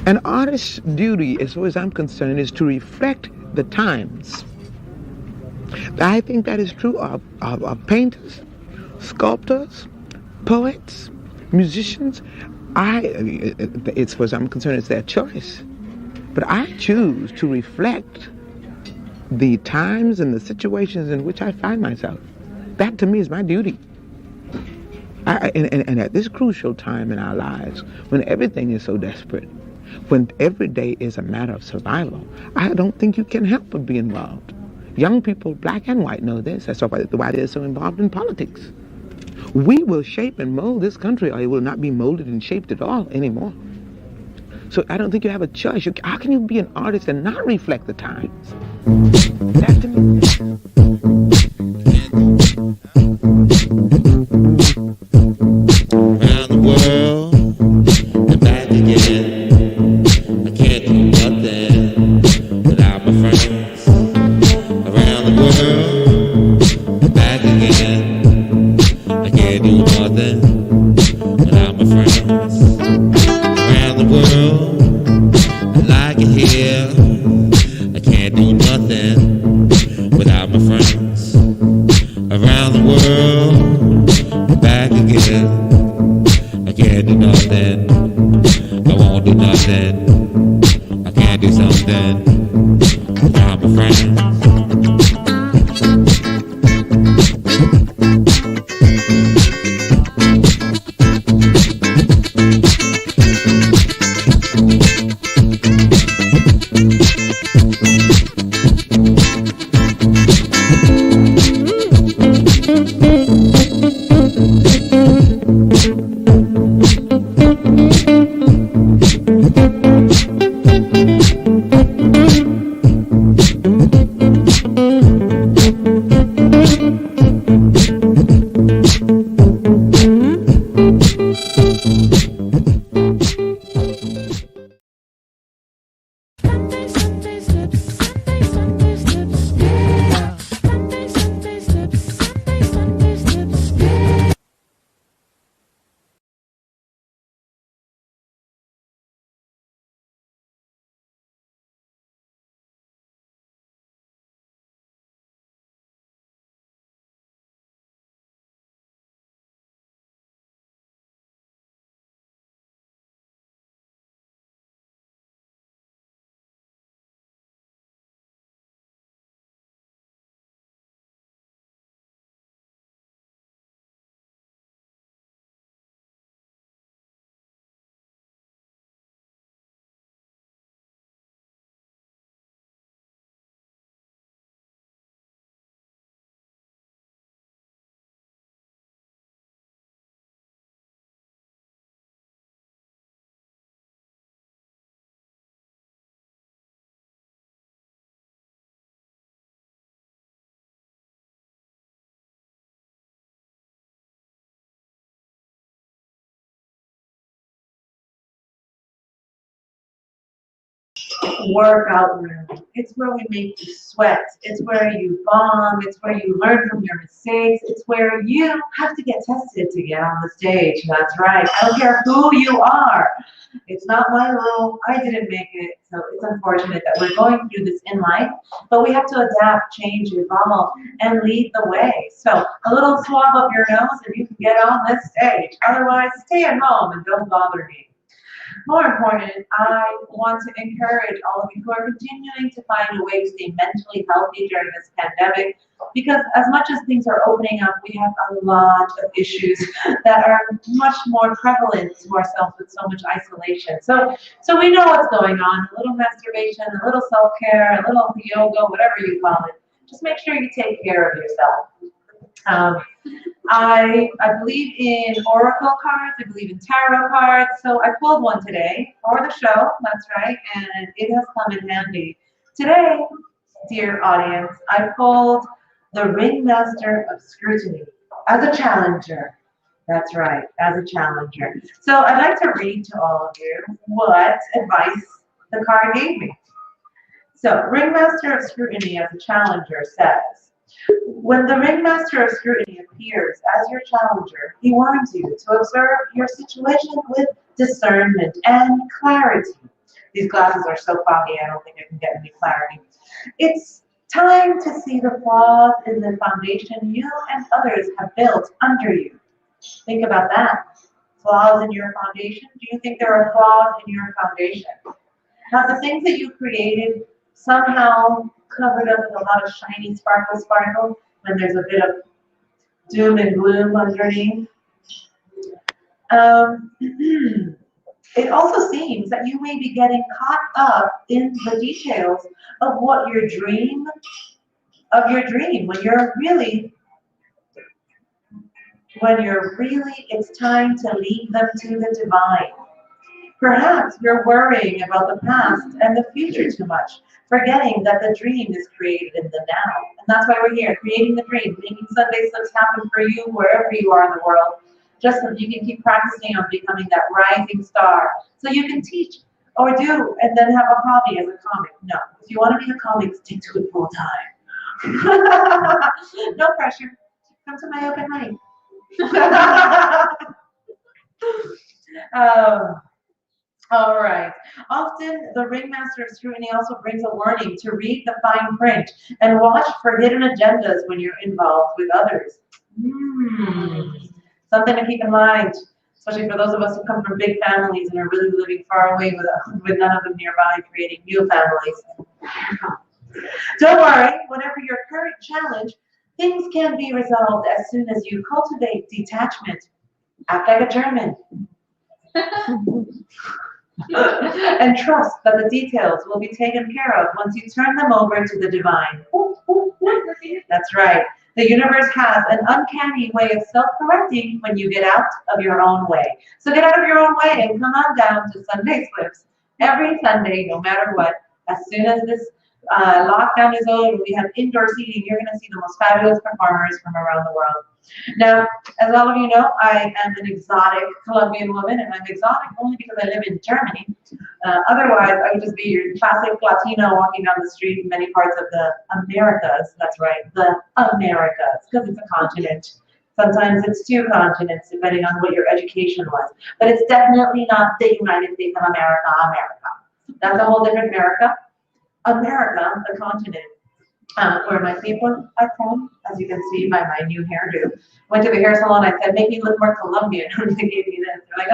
An artist's duty, as far as I'm concerned, is to reflect the times. I think that is true of painters, sculptors, poets, musicians. As far as I'm concerned, it's their choice. But I choose to reflect the times and the situations in which I find myself. That to me is my duty. And at this crucial time in our lives, when everything is so desperate, when every day is a matter of survival, I don't think you can help but be involved. Young people, black and white, know this. That's why they're so involved in politics. We will shape and mold this country, or it will not be molded and shaped at all anymore. So I don't think you have a choice. How can you be an artist and not reflect the times? That to me. Around the world and back again. I can't do nothing without my friends. Around the world and back again. I can't do nothing without my friends. Around the world, I like it here. I can't do nothing without my friends. Around the world, back again. I can't do nothing. I won't do nothing. I can't do something without my friends. Workout room. It's where we make you sweat. It's where you bomb. It's where you learn from your mistakes. It's where you have to get tested to get on the stage. That's right. I don't care who you are. It's not my rule. I didn't make it. So it's unfortunate that we're going through this in life, but we have to adapt, change, evolve, and lead the way. So a little swab up your nose and you can get on this stage. Otherwise, stay at home and don't bother me. More important, I want to encourage all of you who are continuing to find a way to stay mentally healthy during this pandemic, because as much as things are opening up, we have a lot of issues that are much more prevalent to ourselves with so much isolation. So we know what's going on. A little masturbation, a little self-care, a little yoga, whatever you call it. Just make sure you take care of yourself. I believe in oracle cards, I believe in tarot cards, so I pulled one today for the show, that's right, and it has come in handy. Today, dear audience, I pulled the Ringmaster of Scrutiny as a challenger. That's right, as a challenger. So I'd like to read to all of you what advice the card gave me. So, Ringmaster of Scrutiny as a challenger says, when the Ringmaster of Scrutiny appears as your challenger, he warns you to observe your situation with discernment and clarity. These glasses are so foggy, I don't think I can get any clarity. It's time to see the flaws in the foundation you and others have built under you. Think about that. Flaws in your foundation? Do you think there are flaws in your foundation? Have the things that you created somehow covered up with a lot of shiny sparkle when there's a bit of doom and gloom underneath? It also seems that you may be getting caught up in the details of what your dream, when you're really, it's time to lead them to the divine. Perhaps you're worrying about the past and the future too much, forgetting that the dream is created in the now. And that's why we're here, creating the dream, making Sunday slips happen for you wherever you are in the world, just so you can keep practicing on becoming that rising star. So you can teach or do and then have a hobby as a comic. No, if you want to be a comic, stick to it full time. No pressure. Come to my open mic. All right. Often the ringmaster of scrutiny also brings a warning to read the fine print and watch for hidden agendas when you're involved with others. Something to keep in mind, especially for those of us who come from big families and are really living far away with none of them nearby, creating new families. Don't worry, whatever your current challenge, things can be resolved as soon as you cultivate detachment. Act like a German. And trust that the details will be taken care of once you turn them over to the divine. That's right. The universe has an uncanny way of self-correcting when you get out of your own way. So get out of your own way and come on down to Sunday Slips every Sunday, no matter what. As soon as this lockdown is over, we have indoor seating. You're going to see the most fabulous performers from around the world. Now, as all of you know, I am an exotic Colombian woman, and I'm exotic only because I live in Germany. Otherwise, I would just be your classic Latino walking down the street in many parts of the Americas. That's right, the Americas, because it's a continent. Sometimes it's two continents, depending on what your education was. But it's definitely not the United States of America, America. That's a whole different America. America, the continent, where my people are from, as you can see by my new hairdo. Went to the hair salon, I said, make me look more Colombian. They gave me this. They're like,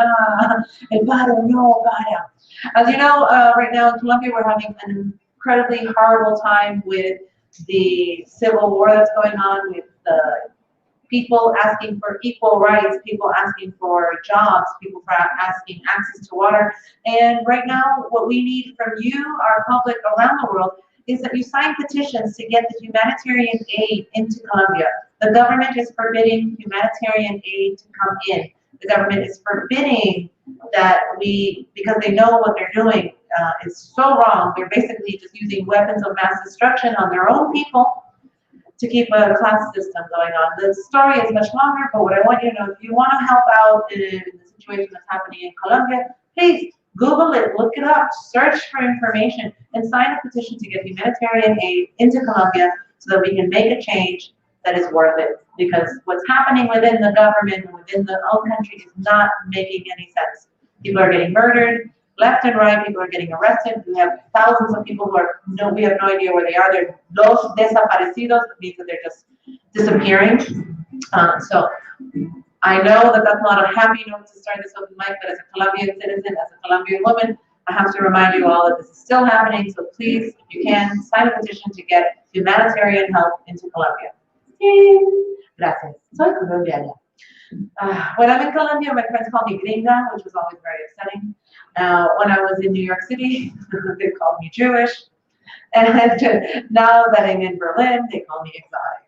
el paro, no, para. As you know, right now in Colombia, we're having an incredibly horrible time with the civil war that's going on, with the people asking for equal rights, people asking for jobs, people asking access to water. And right now, what we need from you, our public around the world, is that you sign petitions to get the humanitarian aid into Colombia. The government is forbidding humanitarian aid to come in. The government is forbidding that because they know what they're doing is so wrong. They're basically just using weapons of mass destruction on their own people to keep a class system going on. The story is much longer, but what I want you to know, if you want to help out in the situation that's happening in Colombia, please Google it, look it up, search for information, and sign a petition to get humanitarian aid into Colombia so that we can make a change that is worth it. Because what's happening within the government and within the own country is not making any sense. People are getting murdered left and right. People are getting arrested. We have thousands of people who we have no idea where they are. They're los desaparecidos. It means that they're just disappearing. So I know that that's not a happy note to start this open mic, but as a Colombian citizen, as a Colombian woman, I have to remind you all that this is still happening. So please, if you can, sign a petition to get humanitarian help into Colombia. Yay. Gracias. Soy colombiana. When I'm in Colombia, my friends call me gringa, which was always very upsetting. When I was in New York City, they called me Jewish. And now that I'm in Berlin, they call me exotic.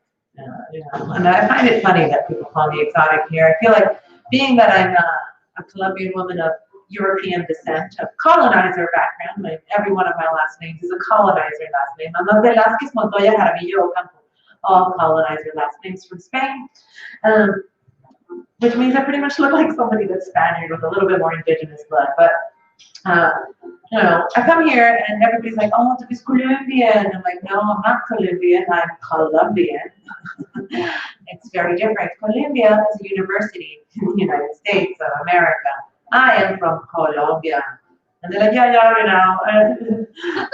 And I find it funny that people call me exotic here. I feel like, being that I'm a Colombian woman of European descent, of colonizer background, like every one of my last names is a colonizer last name. I'm a Velázquez, Montoya, Jaramillo, Ocampo, all colonizer last names from Spain. Which means I pretty much look like somebody that's Spaniard with a little bit more indigenous blood. But, I come here and everybody's like, oh, this is Colombian. I'm like, no, I'm not Colombian, I'm Colombian. It's very different. Columbia is a university in the United States of America. I am from Colombia. And they're like, yeah, you know,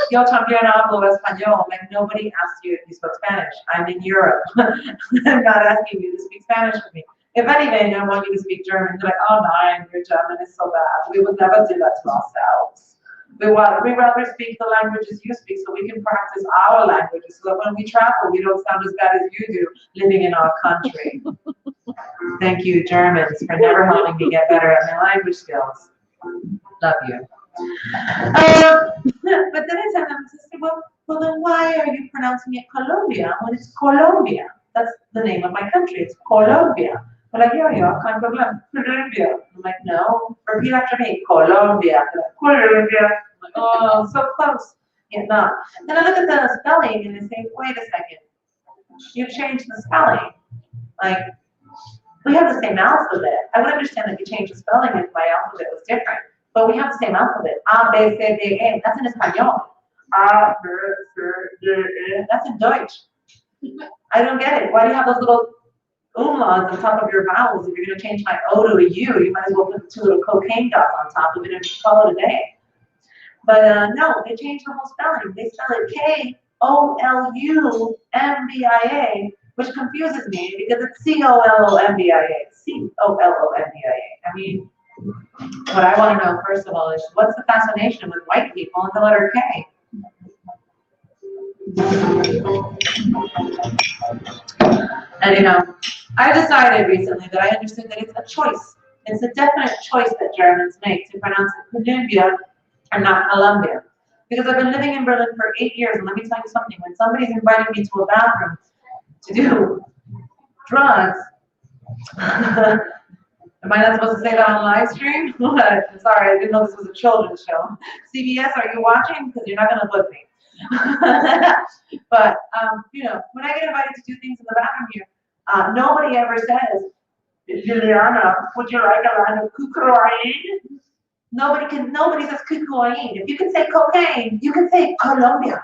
yo también hablo español. Like, nobody asked you if you spoke Spanish. I'm in Europe. I'm not asking you to speak Spanish with me. If anything, I want you to speak German. They're like, oh, no, your German is so bad. We would never do that to ourselves. We rather speak the languages you speak so we can practice our languages so that when we travel, we don't sound as bad as you do living in our country. Thank you, Germans, for never helping me get better at my language skills. Love you. But then I said, well, then why are you pronouncing it Colombia when it's Colombia? That's the name of my country. It's Colombia. They're like, yo, can't problem. Colombia. I'm like, no, repeat after me. Colombia. They're like, Colombia. I'm like, oh, so close. Yet not. Then I look at the spelling and I say, wait a second. You changed the spelling. Like, we have the same alphabet. I would understand that you changed the spelling if my alphabet was different. But we have the same alphabet. A, B, C, D, E. That's in Espanol. A, B, C, D, E. That's in Deutsch. I don't get it. Why do you have those little umlauts on top of your vowels? If you're going to change my O to a U, you might as well put two little cocaine dots on top of it and call it a day. But no, they changed the whole spelling. They spell it Columbia, which confuses me because it's Colombia. Colombia. I mean, what I want to know, first of all, is what's the fascination with white people and the letter K? Anyhow, I decided recently that I understood that it's a choice. It's a definite choice that Germans make to pronounce it Columbia and not Colombia. Because I've been living in Berlin for 8 years, and let me tell you something, when somebody's inviting me to a bathroom to do drugs, am I not supposed to say that on live stream? Sorry, I didn't know this was a children's show. CBS, are you watching? Because you're not going to book me. But, you know, when I get invited to do things in the bathroom here, nobody ever says, Juliana, would you like a line of cocaine? Nobody says cocaine. If you can say cocaine, you can say Colombia.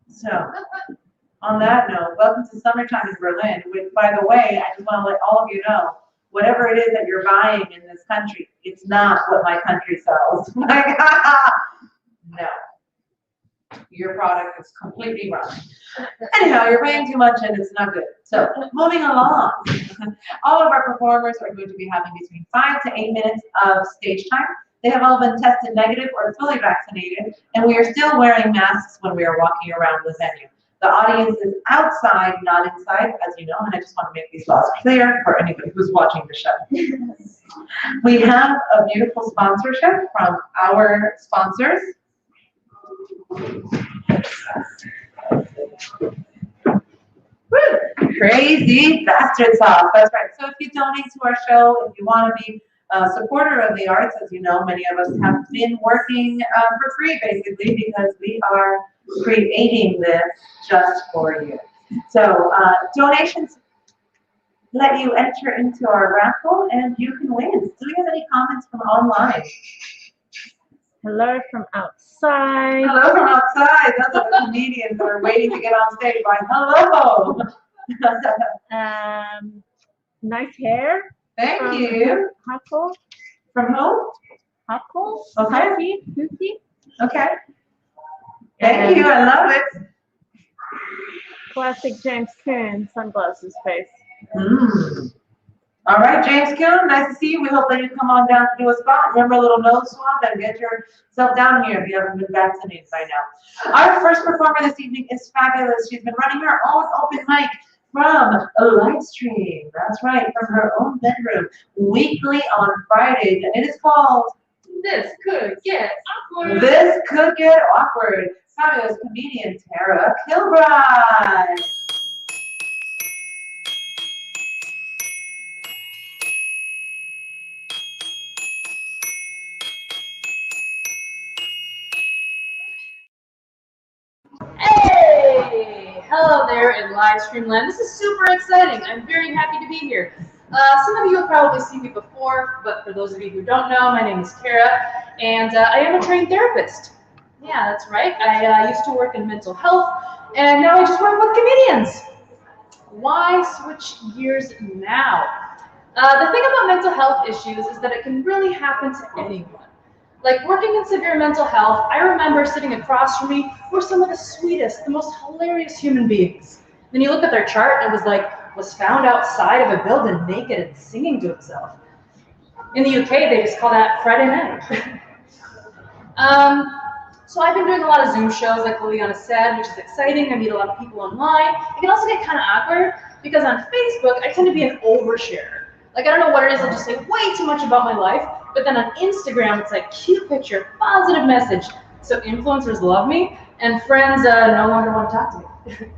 So, on that note, welcome to summertime in Berlin. Which, by the way, I just want to let all of you know, whatever it is that you're buying in this country, it's not what my country sells. No. Your product is completely wrong. Anyhow, you're paying too much and it's not good. So, moving along. All of our performers are going to be having between 5 to 8 minutes of stage time. They have all been tested negative or fully vaccinated, and we are still wearing masks when we are walking around the venue. The audience is outside, not inside, as you know, and I just want to make these laws clear for anybody who's watching the show. We have a beautiful sponsorship from our sponsors. Woo! Crazy bastard sauce. That's right. So if you donate to our show, if you want to be a supporter of the arts, as you know, many of us have been working for free, basically, because we are creating this just for you. So donations let you enter into our raffle, and you can win. Do we have any comments from online? Hello from outside. Hello from outside. Those are the comedians that are waiting to get on stage going, hello. Nice hair. Thank you. Huckle. From who? Huckle. Okay. Hussy. Okay. Thank you. I love it. Classic James Coon sunglasses face. All right, James Kuhn, nice to see you. We hope that you come on down to do a spot. Remember a little nose swab and get yourself down here if you haven't been vaccinated by now. Our first performer this evening is fabulous. She's been running her own open mic from a live stream. That's right, from her own bedroom, weekly on Fridays, and it is called This Could Get Awkward. This Could Get Awkward. Fabulous comedian Tara Kilbride. Hey! Hello there in live stream land. This is super exciting. I'm very happy to be here. Some of you have probably seen me before, but for those of you who don't know, my name is Kara, and I am a trained therapist. Yeah, that's right. I used to work in mental health, and now I just work with comedians. Why switch gears now? The thing about mental health issues is that it can really happen to anyone. Like working in severe mental health, I remember sitting across from me were some of the sweetest, the most hilarious human beings. Then you look at their chart and it was like, was found outside of a building naked and singing to himself. In the UK, they just call that Friday night. So I've been doing a lot of Zoom shows, like Liliana said, which is exciting. I meet a lot of people online. It can also get kind of awkward because on Facebook, I tend to be an oversharer. Like, I don't know what it is, I'll just say way too much about my life. But then on Instagram, it's like cute picture, positive message. So influencers love me, and friends no longer want to talk to me.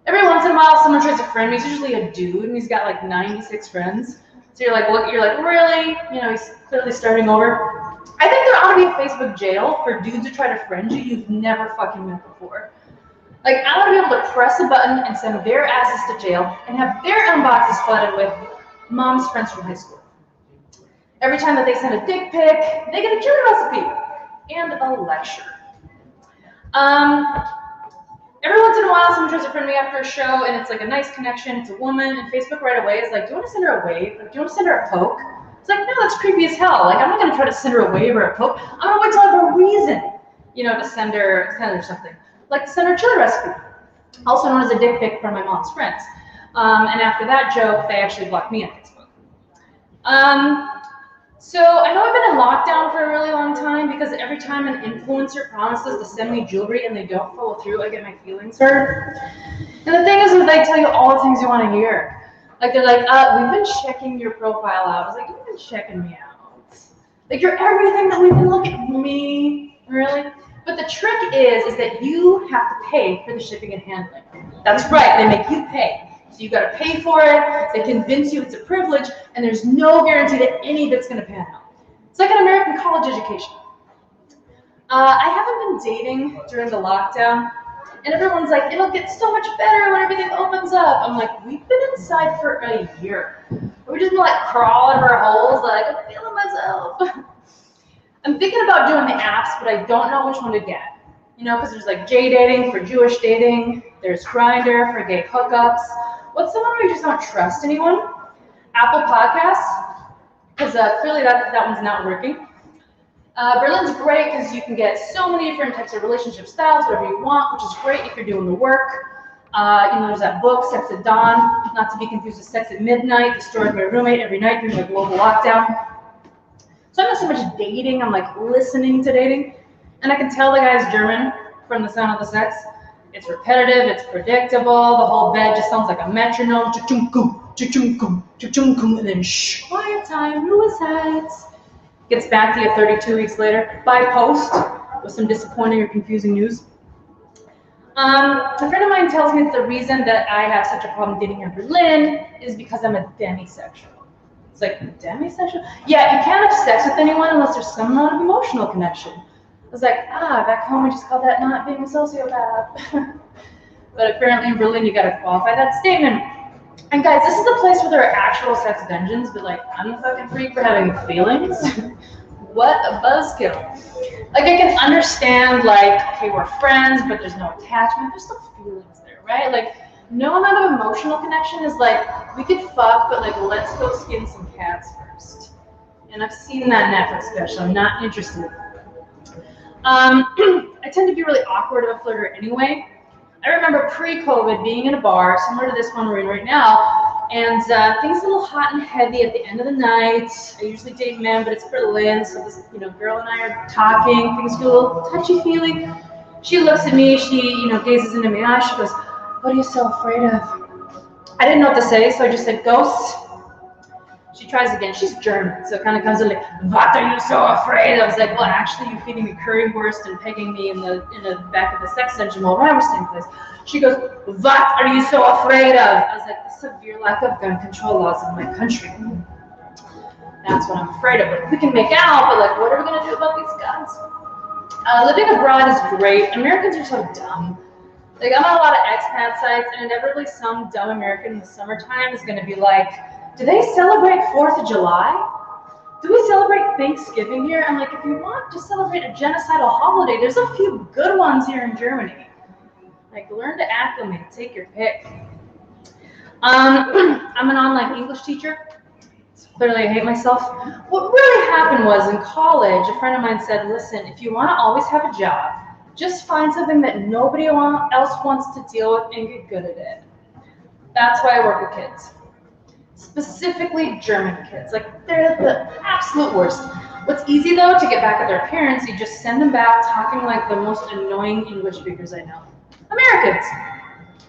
Every once in a while, someone tries to friend me. He's usually a dude, and he's got like 96 friends. So you're like, look, you're like, really? You know, he's clearly starting over. I think there ought to be a Facebook jail for dudes who try to friend you you've never fucking met before. Like, I want to be able to press a button and send their asses to jail and have their inboxes flooded with mom's friends from high school. Every time that they send a dick pic, they get a chili recipe and a lecture. Every once in a while, someone tries to friend me after a show, and it's like a nice connection. It's a woman, and Facebook right away is like, do you want to send her a wave? Like, do you want to send her a poke? It's like, no, that's creepy as hell. Like, I'm not going to try to send her a wave or a poke. I'm going to wait till I have a reason, you know, to send her something. Like, to send her a chili recipe, also known as a dick pic from my mom's friends. And after that joke, they actually blocked me on Facebook. So I know I've been in lockdown for a really long time because every time an influencer promises to send me jewelry and they don't follow through, I get my feelings hurt. And the thing is that they tell you all the things you want to hear. Like, they're like, we've been checking your profile out. I was like, you've been checking me out. Like, you're everything that we've been looking at. Me? Really? But the trick is that you have to pay for the shipping and handling. That's right, they make you pay. So you gotta pay for it, they convince you it's a privilege, and there's no guarantee that any of it's gonna pan out. It's like an American college education. I haven't been dating during the lockdown, and everyone's like, it'll get so much better when everything opens up. I'm like, we've been inside for a year. We've just been like crawling in our holes, like, I'm feeling myself. I'm thinking about doing the apps, but I don't know which one to get. You know, because there's like J dating for Jewish dating, there's Grindr for gay hookups. What's the one where you just don't trust anyone? Apple Podcasts, because clearly that one's not working. Berlin's great because you can get so many different types of relationship styles, whatever you want, which is great if you're doing the work. You know, there's that book, Sex at Dawn, not to be confused with Sex at Midnight, destroyed my roommate every night during the global lockdown. So I'm not so much dating, I'm like listening to dating. And I can tell the guy's German from the sound of the sex. It's repetitive, it's predictable, the whole bed just sounds like a metronome. Cha-chung-kum, cha-chung-kum, cha-chung-kum, and then shh, quiet time, Ruhezeit. Gets back to you 32 weeks later by post with some disappointing or confusing news. A friend of mine tells me that the reason that I have such a problem dating in Berlin is because I'm a demisexual. It's like, demisexual? Yeah, you can't have sex with anyone unless there's some amount of emotional connection. I was like, back home we just call that not being a sociopath. But apparently in Berlin you gotta qualify that statement. And guys, this is the place where there are actual sex dungeons, but like, I'm the fucking freak for having feelings. What a buzzkill. Like, I can understand, like, okay, we're friends, but there's no attachment. There's still feelings there, right? Like, no amount of emotional connection is like, we could fuck, but like, let's go skin some cats first. And I've seen that Netflix special. I'm not interested. I tend to be really awkward of a flirter anyway. I remember pre-COVID being in a bar, similar to this one we're in right now, and things a little hot and heavy at the end of the night. I usually date men, but it's Berlin, so this girl and I are talking. Things feel a little touchy-feely. She looks at me, she gazes into my eyes. She goes, "What are you so afraid of?" I didn't know what to say, so I just said, "Ghosts." She tries again. She's German, so it kind of comes in like, "What are you so afraid of?" I was like, "Well, actually, you're feeding me currywurst and pegging me in the back of the sex dungeon while I was staying place." She goes, "What are you so afraid of?" I was like, "The severe lack of gun control laws in my country. That's what I'm afraid of. Like, we can make out, but like, what are we gonna do about these guns?" Living abroad is great. Americans are so dumb. Like, I'm on a lot of expat sites, and inevitably some dumb American in the summertime is gonna be like, "Do they celebrate 4th of July? Do we celebrate Thanksgiving here?" I'm like, if you want to celebrate a genocidal holiday, there's a few good ones here in Germany. Like, learn to acclimate, take your pick. I'm an online English teacher, Clearly, I hate myself. What really happened was in college, a friend of mine said, listen, if you want to always have a job, just find something that nobody else wants to deal with and get good at it. That's why I work with kids. Specifically German kids. Like, they're the absolute worst. What's easy, though, to get back at their parents, you just send them back talking like the most annoying English speakers I know. Americans.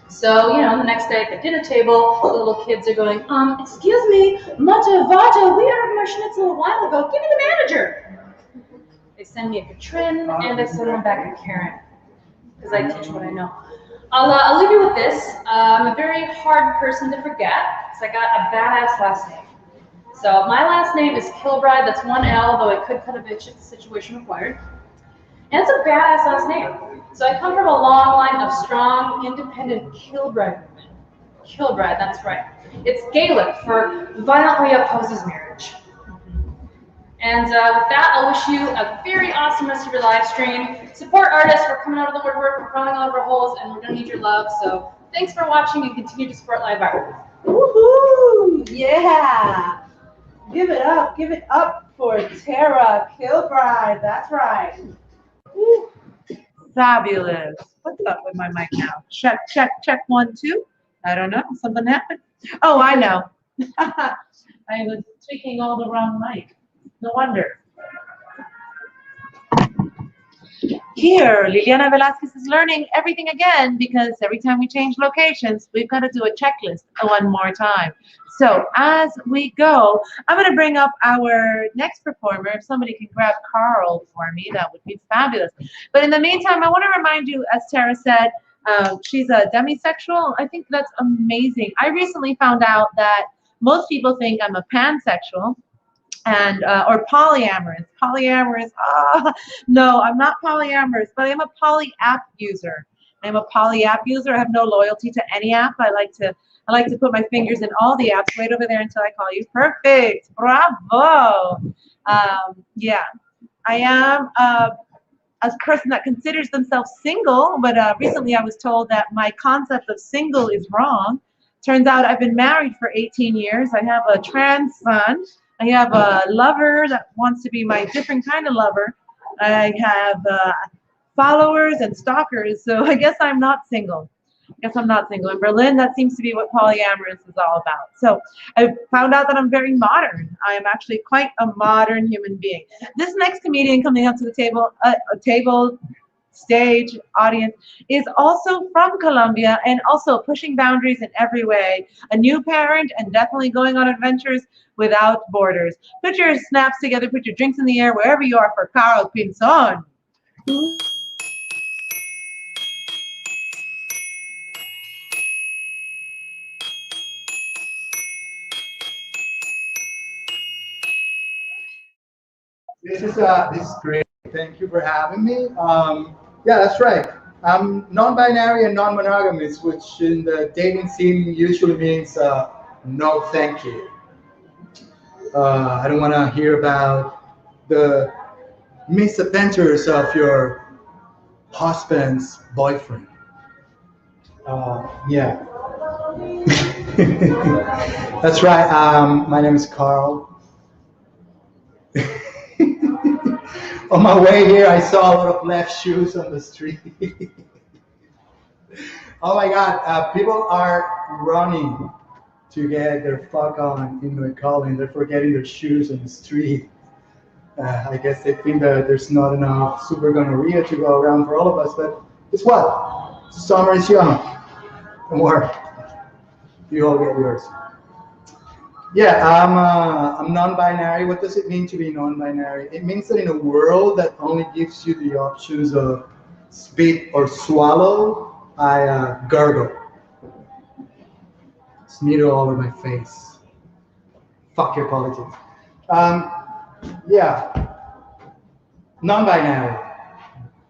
So, the next day at the dinner table, the little kids are going, excuse me, Mutter, Vater, we ordered my schnitzel a while ago. Give me the manager. They send me a Katrin, and I send them back a Karen, because I teach what I know. I'll leave you with this. I'm a very hard person to forget, because I got a badass last name. So my last name is Kilbride. That's one L, though I could cut a bitch if the situation required. And it's a badass last name. So I come from a long line of strong, independent Kilbride women. Kilbride, that's right. It's Gaelic for violently opposes marriage. And with that, I'll wish you a very awesome rest of your live stream. Support artists. We're coming out of the woodwork. We're crawling all over holes, and we're going to need your love. So thanks for watching, and continue to support live art. Woohoo! Yeah! Give it up for Tara Kilbride. That's right. Woo. Fabulous. What's up with my mic now? Check, 1, 2. I don't know. Something happened. Oh, I know. I was tweaking all the wrong mic. No wonder. Here, Liliana Velasquez is learning everything again because every time we change locations, we've got to do a checklist one more time. So as we go, I'm going to bring up our next performer. If somebody can grab Carl for me, that would be fabulous. But in the meantime, I want to remind you, as Tara said, she's a demisexual. I think that's amazing. I recently found out that most people think I'm a pansexual. And or polyamorous. No, I'm not polyamorous, but I'm a poly app user. I'm a poly app user. I have no loyalty to any app. I like to put my fingers in all the apps. Wait over there until I call you. Perfect. Bravo. Yeah, I am a person that considers themselves single, but recently I was told that my concept of single is wrong. Turns out I've been married for 18 years. I have a trans son. I have a lover that wants to be my different kind of lover. I have followers and stalkers, so I guess I'm not single. In Berlin, that seems to be what polyamorous is all about. So I found out that I'm very modern. I am actually quite a modern human being. This next comedian coming up to the stage, audience, is also from Colombia and also pushing boundaries in every way. A new parent and definitely going on adventures without borders. Put your snaps together, put your drinks in the air wherever you are for Carl Pinzon. This is great. Thank you for having me. Yeah, that's right. I'm non-binary and non-monogamous, which in the dating scene usually means no thank you. I don't want to hear about the misadventures of your husband's boyfriend. Yeah. That's right. My name is Carl. On my way here, I saw a lot of left shoes on the street. Oh my God, people are running to get their fuck on in McAllen. They're forgetting their shoes on the street. I guess they think that there's not enough super gonorrhea to go around for all of us, but guess what? Summer is young. Don't worry. You all get yours. Yeah, I'm non-binary. What does it mean to be non-binary? It means that in a world that only gives you the options of spit or swallow, I gurgle. Smear all over my face. Fuck your politics. Yeah, non-binary.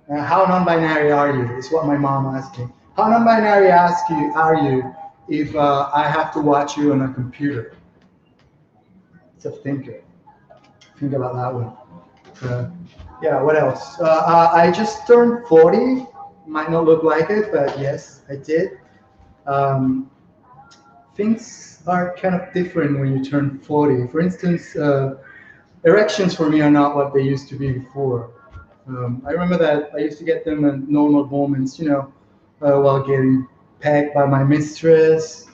How non-binary are you? Is what my mom asked me. How non-binary are you if I have to watch you on a computer? It's a thinker. Think about that one. Yeah, what else? I just turned 40. Might not look like it, but yes, I did. things are kind of different when you turn 40. For instance, erections for me are not what they used to be before. I remember that I used to get them at normal moments, while getting pegged by my mistress.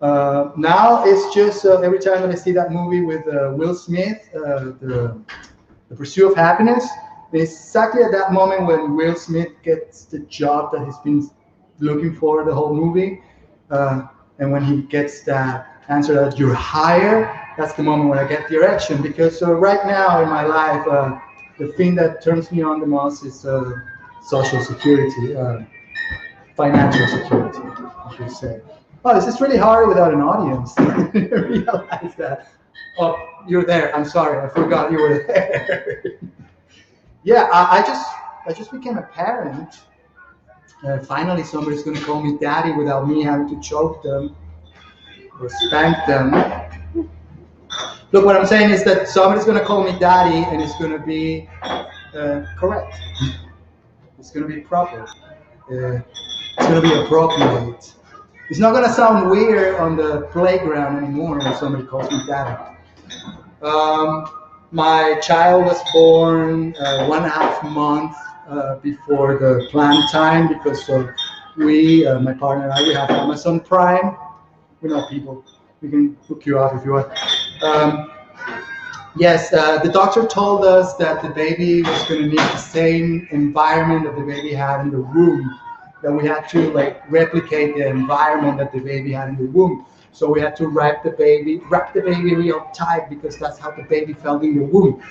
Now it's just every time that I see that movie with Will Smith, the Pursuit of Happiness, exactly at that moment when Will Smith gets the job that he's been looking for the whole movie, and when he gets that answer that you're hired, that's the moment when I get the erection. Because right now in my life, the thing that turns me on the most is social security, financial security, I should say. Oh, this is really hard without an audience. I didn't realize that. Oh, you're there. I'm sorry. I forgot you were there. Yeah, I just became a parent. Finally, somebody's going to call me daddy without me having to choke them or spank them. Look, what I'm saying is that somebody's going to call me daddy, and it's going to be correct. It's going to be proper. It's going to be appropriate. It's not going to sound weird on the playground anymore when somebody calls me daddy. My child was born 1.5 months before the planned time because my partner and I, we have Amazon Prime. We know people. We can hook you up if you want. Yes, the doctor told us that the baby was going to need the same environment that the baby had in the womb. That we had to replicate the environment that the baby had in the womb. So we had to wrap the baby real tight because that's how the baby felt in the womb.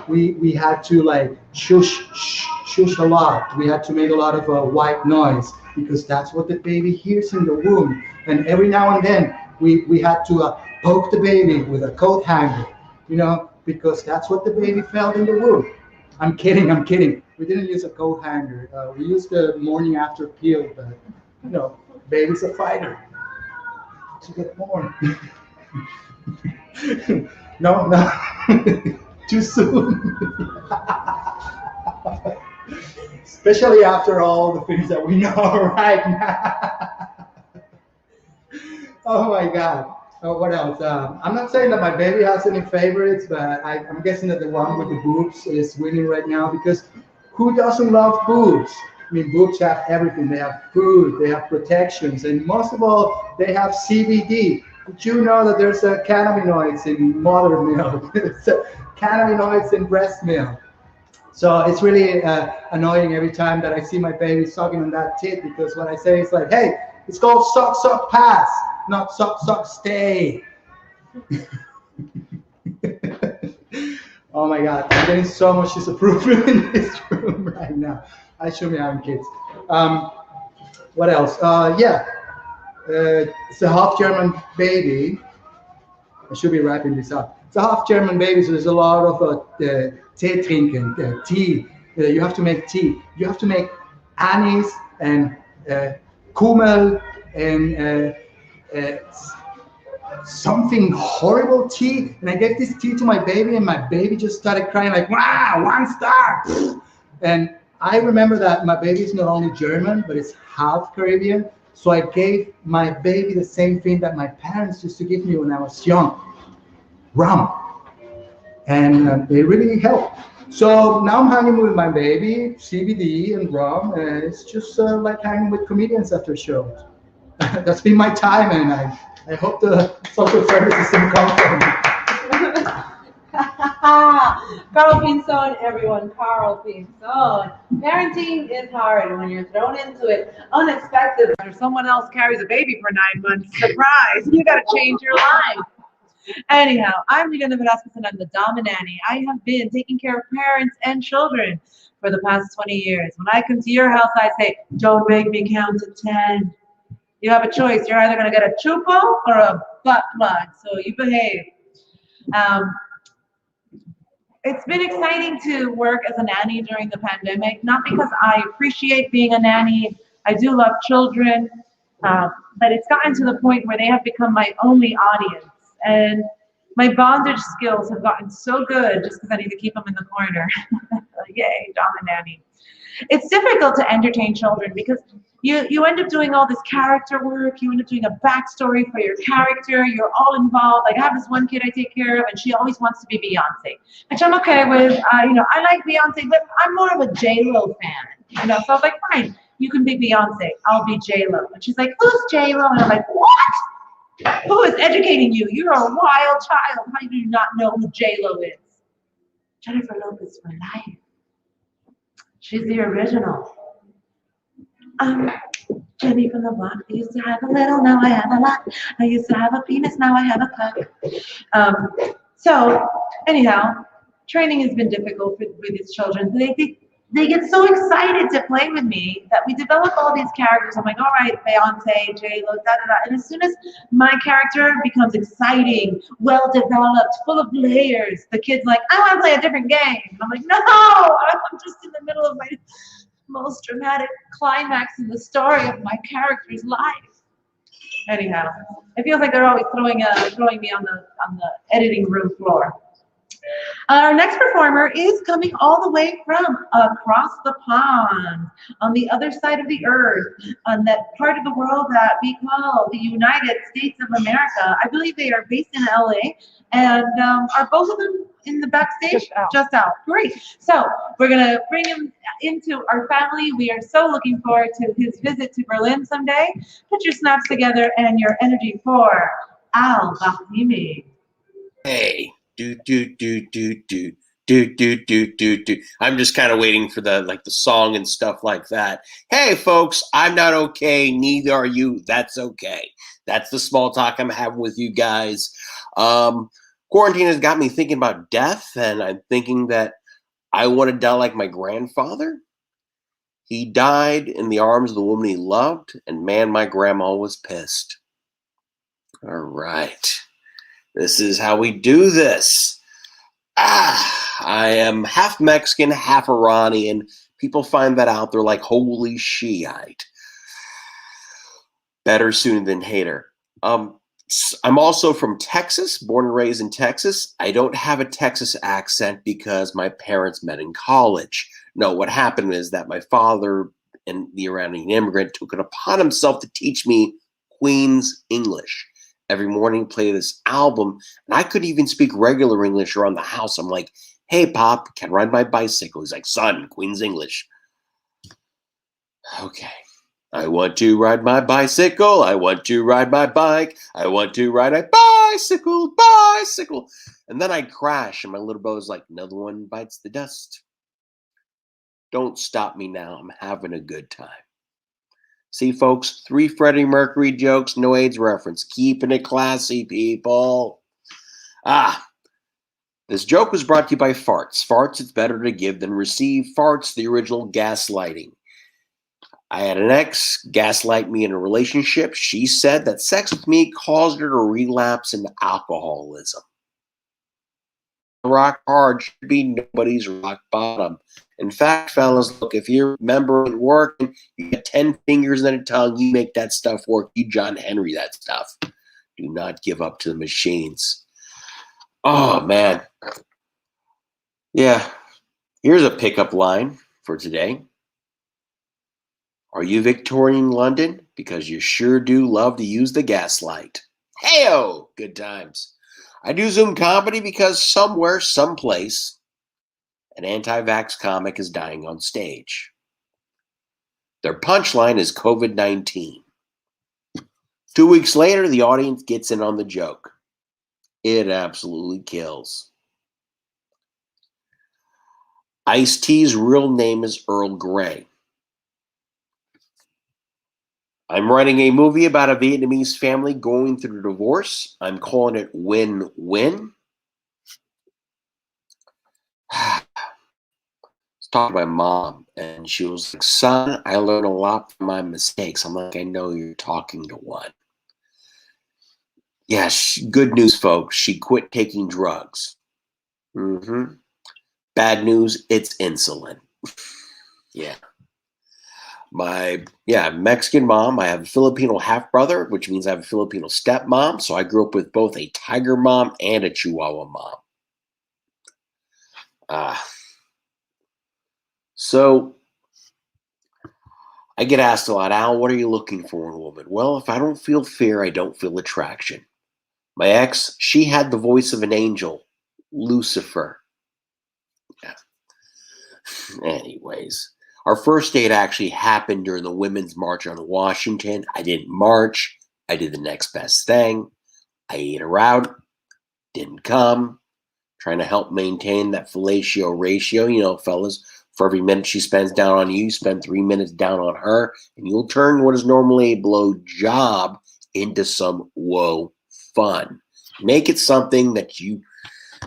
We had to shush a lot. We had to make a lot of white noise because that's what the baby hears in the womb. And every now and then we had to poke the baby with a coat hanger, because that's what the baby felt in the womb. I'm kidding. We didn't use a coat hanger. We used the morning after pill, but baby's a fighter. To get born. No, too soon. Especially after all the things that we know right now. Oh my God. What else? I'm not saying that my baby has any favorites, but I'm guessing that the one with the boobs is winning right now because who doesn't love boobs? I mean, boobs have everything. They have food, they have protections, and most of all, they have CBD. Did you know that there's cannabinoids in mother milk? There's cannabinoids in breast milk. So it's really annoying every time that I see my baby sucking on that tit because what I say is hey, it's called suck, pass, not suck, stay. Oh my God, I'm getting so much disapproval in this room right now. I should be having kids. What else? It's a half German baby. I should be wrapping this up. It's a half German baby, so there's a lot of tea drinking, tea. You have to make tea. You have to make anise and Kummel and something horrible tea. And I gave this tea to my baby, and my baby just started crying wow, 1 star. And I remember that my baby is not only German, but it's half Caribbean. So I gave my baby the same thing that my parents used to give me when I was young, rum. And it really helped. So now I'm hanging with my baby, CBD and rum, and it's just like hanging with comedians after shows. That's been my time, and I hope the social service system comes from me. Carl Pinzon, everyone, Carl Pinzon. Parenting is hard when you're thrown into it unexpected. Or someone else carries a baby for 9 months. Surprise! You got to change your life. Anyhow, I'm Regina Velasquez and I'm the Dominanny. I have been taking care of parents and children for the past 20 years. When I come to your house, I say, don't make me count to 10. You have a choice. You're either going to get a chupo or a butt plug. So you behave. It's been exciting to work as a nanny during the pandemic, not because I appreciate being a nanny. I do love children, but it's gotten to the point where they have become my only audience. And my bondage skills have gotten so good just because I need to keep them in the corner. Yay, Dominanny. It's difficult to entertain children because You end up doing all this character work. You end up doing a backstory for your character. You're all involved. Like I have this one kid I take care of, and she always wants to be Beyonce, which I'm okay with. You know, I like Beyonce, but I'm more of a J-Lo fan. You know, so I was like, fine, you can be Beyonce. I'll be J-Lo. And she's like, who's J-Lo? And I'm like, what? Who is educating you? You're a wild child. How do you not know who J-Lo is? Jennifer Lopez for life. She's the original. Jenny from the block. I used to have a little, now I have a lot. I used to have a penis, now I have a cock. So, anyhow, training has been difficult with these children. They get so excited to play with me that we develop all these characters. I'm like, all right, Beyonce, J-Lo, da-da-da. And as soon as my character becomes exciting, well-developed, full of layers, the kid's like, I want to play a different game. And I'm like, no, I'm just in the middle of my most dramatic climax in the story of my character's life. Anyhow, it feels like they're always throwing me on the editing room floor. Our next performer is coming all the way from across the pond, on the other side of the earth, on that part of the world that we call the United States of America. I believe they are based in LA, and are both of them in the backstage? Just out. Great. So we're going to bring him into our family. We are so looking forward to his visit to Berlin someday. Put your snaps together and your energy for Al Bahrimi. Hey. Do. I'm just kind of waiting for the song and stuff like that. Hey folks, I'm not okay, neither are you. That's okay. That's the small talk I'm having with you guys. Quarantine has got me thinking about death, and I'm thinking that I want to die like my grandfather. He died in the arms of the woman he loved, and man, my grandma was pissed. All right. This is how we do this. I am half Mexican, half Iranian. People find that out. They're like, holy Shiite. Better sooner than hater. I'm also from Texas, born and raised in Texas. I don't have a Texas accent because my parents met in college. No, what happened is that my father and the Iranian immigrant took it upon himself to teach me Queen's English. Every morning play this album, and I couldn't even speak regular English around the house. I'm like, hey, Pop, can I ride my bicycle? He's like, son, Queen's English. Okay. I want to ride my bicycle. I want to ride my bike. I want to ride a bicycle. And then I crash, and my little brother's like, another one bites the dust. Don't stop me now. I'm having a good time. See, folks, 3 Freddie Mercury jokes, no AIDS reference. Keeping it classy, people. This joke was brought to you by farts. Farts, it's better to give than receive. Farts, the original gaslighting. I had an ex gaslight me in a relationship. She said that sex with me caused her to relapse into alcoholism. Rock hard should be nobody's rock bottom. In fact, fellas, look, if you remember it working, you get 10 fingers and a tongue, you make that stuff work. You John Henry that stuff. Do not give up to the machines. Oh, man. Yeah. Here's a pickup line for today. Are you Victorian London? Because you sure do love to use the gaslight. Hey-o! Good times. I do Zoom comedy because somewhere, someplace, an anti-vax comic is dying on stage. Their punchline is COVID-19. 2 weeks later, the audience gets in on the joke. It absolutely kills. Ice-T's real name is Earl Grey. I'm writing a movie about a Vietnamese family going through a divorce. I'm calling it Win-Win. Talked to my mom, and she was like, son, I learned a lot from my mistakes. I'm like, I know you're talking to one. Yeah, good news, folks. She quit taking drugs. Bad news, it's insulin. Yeah. My Mexican mom. I have a Filipino half-brother, which means I have a Filipino stepmom. So I grew up with both a tiger mom and a Chihuahua mom. So I get asked a lot, Al, what are you looking for in a woman? Well, if I don't feel fear, I don't feel attraction. My ex, she had the voice of an angel, Lucifer. Yeah. Anyways, our first date actually happened during the Women's March on Washington. I didn't march. I did the next best thing. I ate her out. Didn't come. Trying to help maintain that fellatio ratio. You know, fellas, for every minute she spends down on you, you spend 3 minutes down on her, and you'll turn what is normally a blow job into some whoa fun. Make it something that you,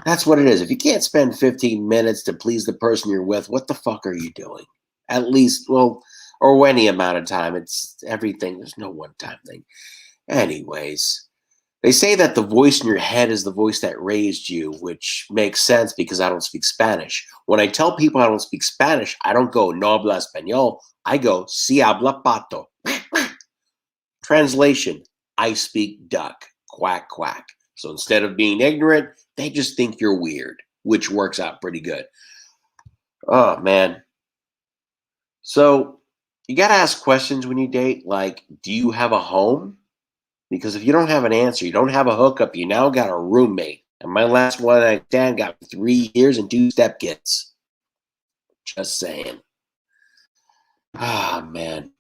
that's what it is. If you can't spend 15 minutes to please the person you're with, what the fuck are you doing? At least, well, or any amount of time. It's everything. There's no one-time thing. Anyways, they say that the voice in your head is the voice that raised you, which makes sense because I don't speak Spanish. When I tell people I don't speak Spanish, I don't go, no habla español. I go, si habla pato. Translation, I speak duck. Quack, quack. So instead of being ignorant, they just think you're weird, which works out pretty good. Oh, man. So you got to ask questions when you date, like, do you have a home? Because if you don't have an answer, you don't have a hookup, you now got a roommate. And my last one night stand got 3 years and 2 stepkids. Just saying. Ah, man.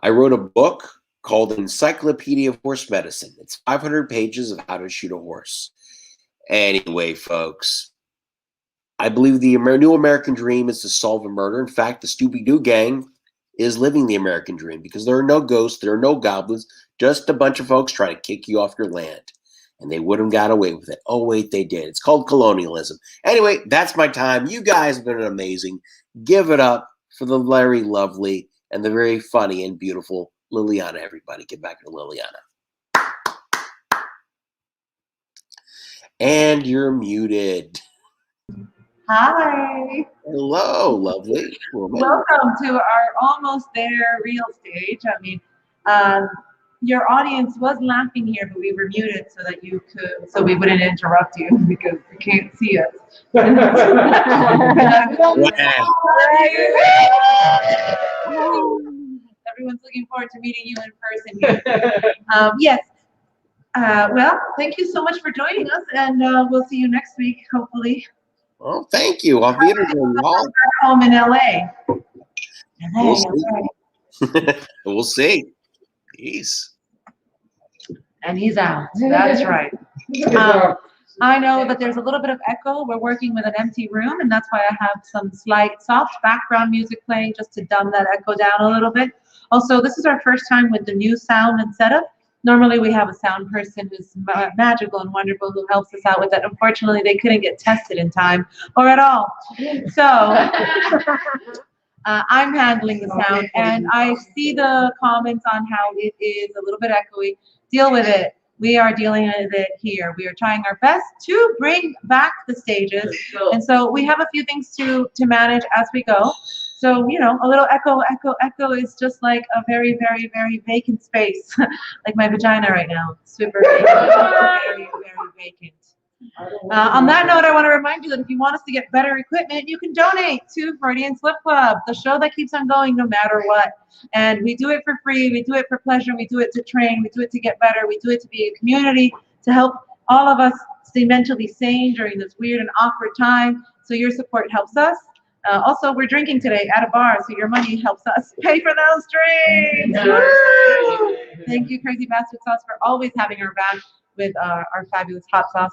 I wrote a book called Encyclopedia of Horse Medicine. It's 500 pages of how to shoot a horse. Anyway, folks, I believe the new American dream is to solve a murder. In fact, the Scooby-Doo gang is living the American dream because there are no ghosts, there are no goblins, just a bunch of folks trying to kick you off your land. And they wouldn't have got away with it. Oh, wait, they did. It's called colonialism. Anyway, that's my time. You guys have been amazing. Give it up for the very lovely and the very funny and beautiful Liliana, everybody. Get back to Liliana. And you're muted. Hi. Hello, lovely woman. Welcome to our almost there real stage. I mean, your audience was laughing here, but we were muted so that you could, so we wouldn't interrupt you because you can't see us. Everyone's looking forward to meeting you in person here. Yes. Well, thank you so much for joining us, and we'll see you next week, hopefully. Well, thank you. I'll be interviewing you all. Home in LA. We'll see. We'll see. Peace. And he's out. That's right. I know that there's a little bit of echo. We're working with an empty room, and that's why I have some slight soft background music playing just to dumb that echo down a little bit. Also, this is our first time with the new sound and setup. Normally, we have a sound person who's magical and wonderful who helps us out with it. Unfortunately, they couldn't get tested in time or at all. So I'm handling the sound, and I see the comments on how it is a little bit echoey. Deal with it. We are dealing with it here. We are trying our best to bring back the stages, and so we have a few things to manage as we go. So, you know, a little echo is just like a very, very, very vacant space, like my vagina right now. Super vacant, very, very vacant. On that note, I want to remind you that if you want us to get better equipment, you can donate to Freudian Slip Club, the show that keeps on going no matter what. And we do it for free. We do it for pleasure. We do it to train. We do it to get better. We do it to be a community, to help all of us stay mentally sane during this weird and awkward time. So your support helps us. Also, we're drinking today at a bar, so your money helps us pay for those drinks. Woo! Thank you, Crazy Bastard Sauce, for always having our back with our fabulous hot sauce.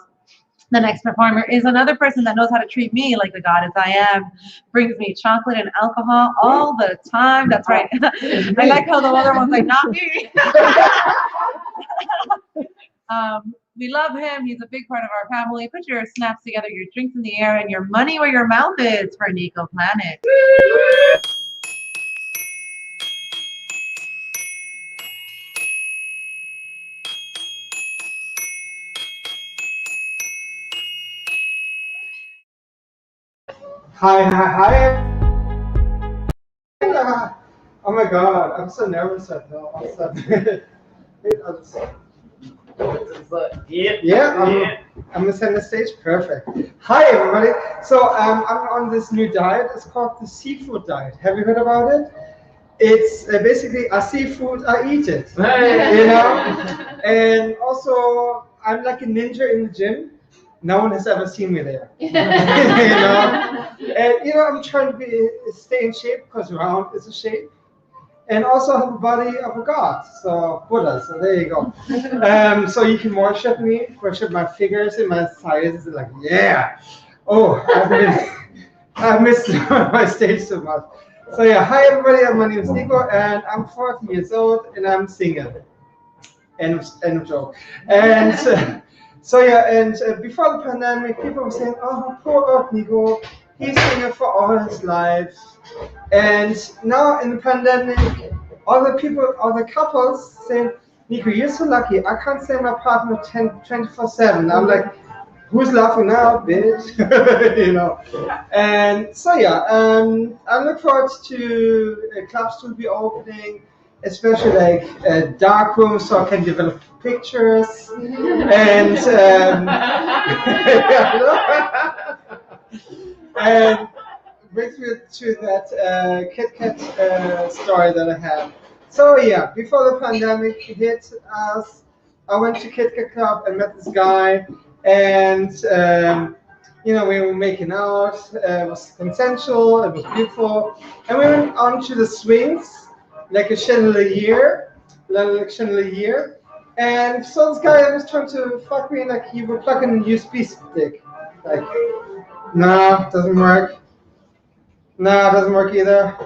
The next performer is another person that knows how to treat me like the goddess I am. Brings me chocolate and alcohol all the time. That's right. I like how the other one's like, not me. We love him. He's a big part of our family. Put your snaps together, your drinks in the air, and your money where your mouth is for Nico Planet. Hi. Oh my God, I'm so nervous right now. I'm gonna set the stage. Perfect. Hi everybody. So I'm on this new diet. It's called the seafood diet. Have you heard about it? It's basically I see food, I eat it. You know? And also, I'm like a ninja in the gym. No one has ever seen me there. You know? And, I'm trying to stay in shape because round is a shape. And also have a body of a god, so Buddha, so there you go. So you can worship me, worship my figures and my sizes, like, yeah. Oh, I've missed my stage so much. So yeah, hi everybody, my name is Nico, and I'm 40 years old, and I'm single. End of joke. And before the pandemic, people were saying, oh, poor old Nico, he's single for all his life. And now in the pandemic, all the couples saying, Nico, you're so lucky. I can't see my partner 24/7. I'm like, who's laughing now, bitch? And so I look forward to clubs to be opening, especially like dark rooms, so I can develop pictures. And and brings me to that Kit Kat story that I had. So yeah, before the pandemic hit us, I went to Kit Kat Club and met this guy, and we were making out. It was consensual. It was beautiful, and we went on to the swings, like a chandelier. And so this guy was trying to fuck me, like he would plug in a USB stick. Like, nah, doesn't work. Nah, doesn't work either.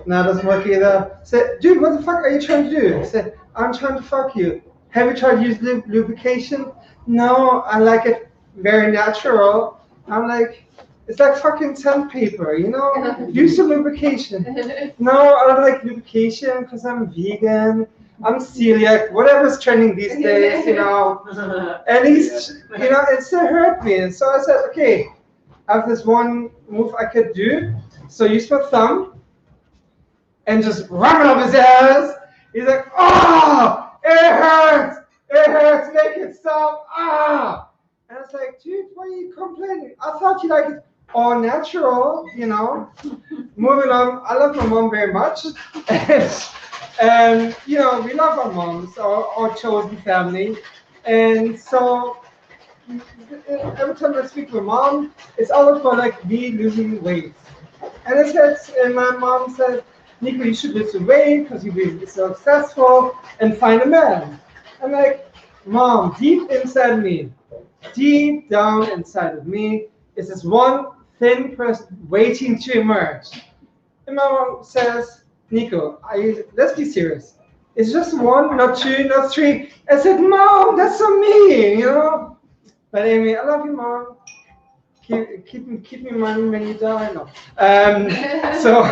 Nah, doesn't work either. Said, dude, what the fuck are you trying to do? I said, I'm trying to fuck you. Have you tried to use lubrication? No, I like it very natural. I'm like, it's like fucking sandpaper, Use some lubrication. No, I don't like lubrication because I'm vegan. I'm celiac, whatever's trending these days, And he's, it still hurt me. And so I said, okay, I have this one move I could do. So use my thumb and just rub it up his ass. He's like, oh, it hurts, make it stop, ah. And I was like, dude, why are you complaining? I thought you liked it all natural, Moving on, I love my mom very much. And we love our moms, our chosen family. And so every time I speak to my mom, it's always about like me losing weight. And my mom said, Nico, you should lose some weight because you'll be successful and find a man. I'm like, Mom, deep down inside of me, is this one thin person waiting to emerge. And my mom says, Nico, let's be serious. It's just one, not two, not three. I said, Mom, that's so mean, But Amy, I love you, Mom. Keep me money when you die. No. So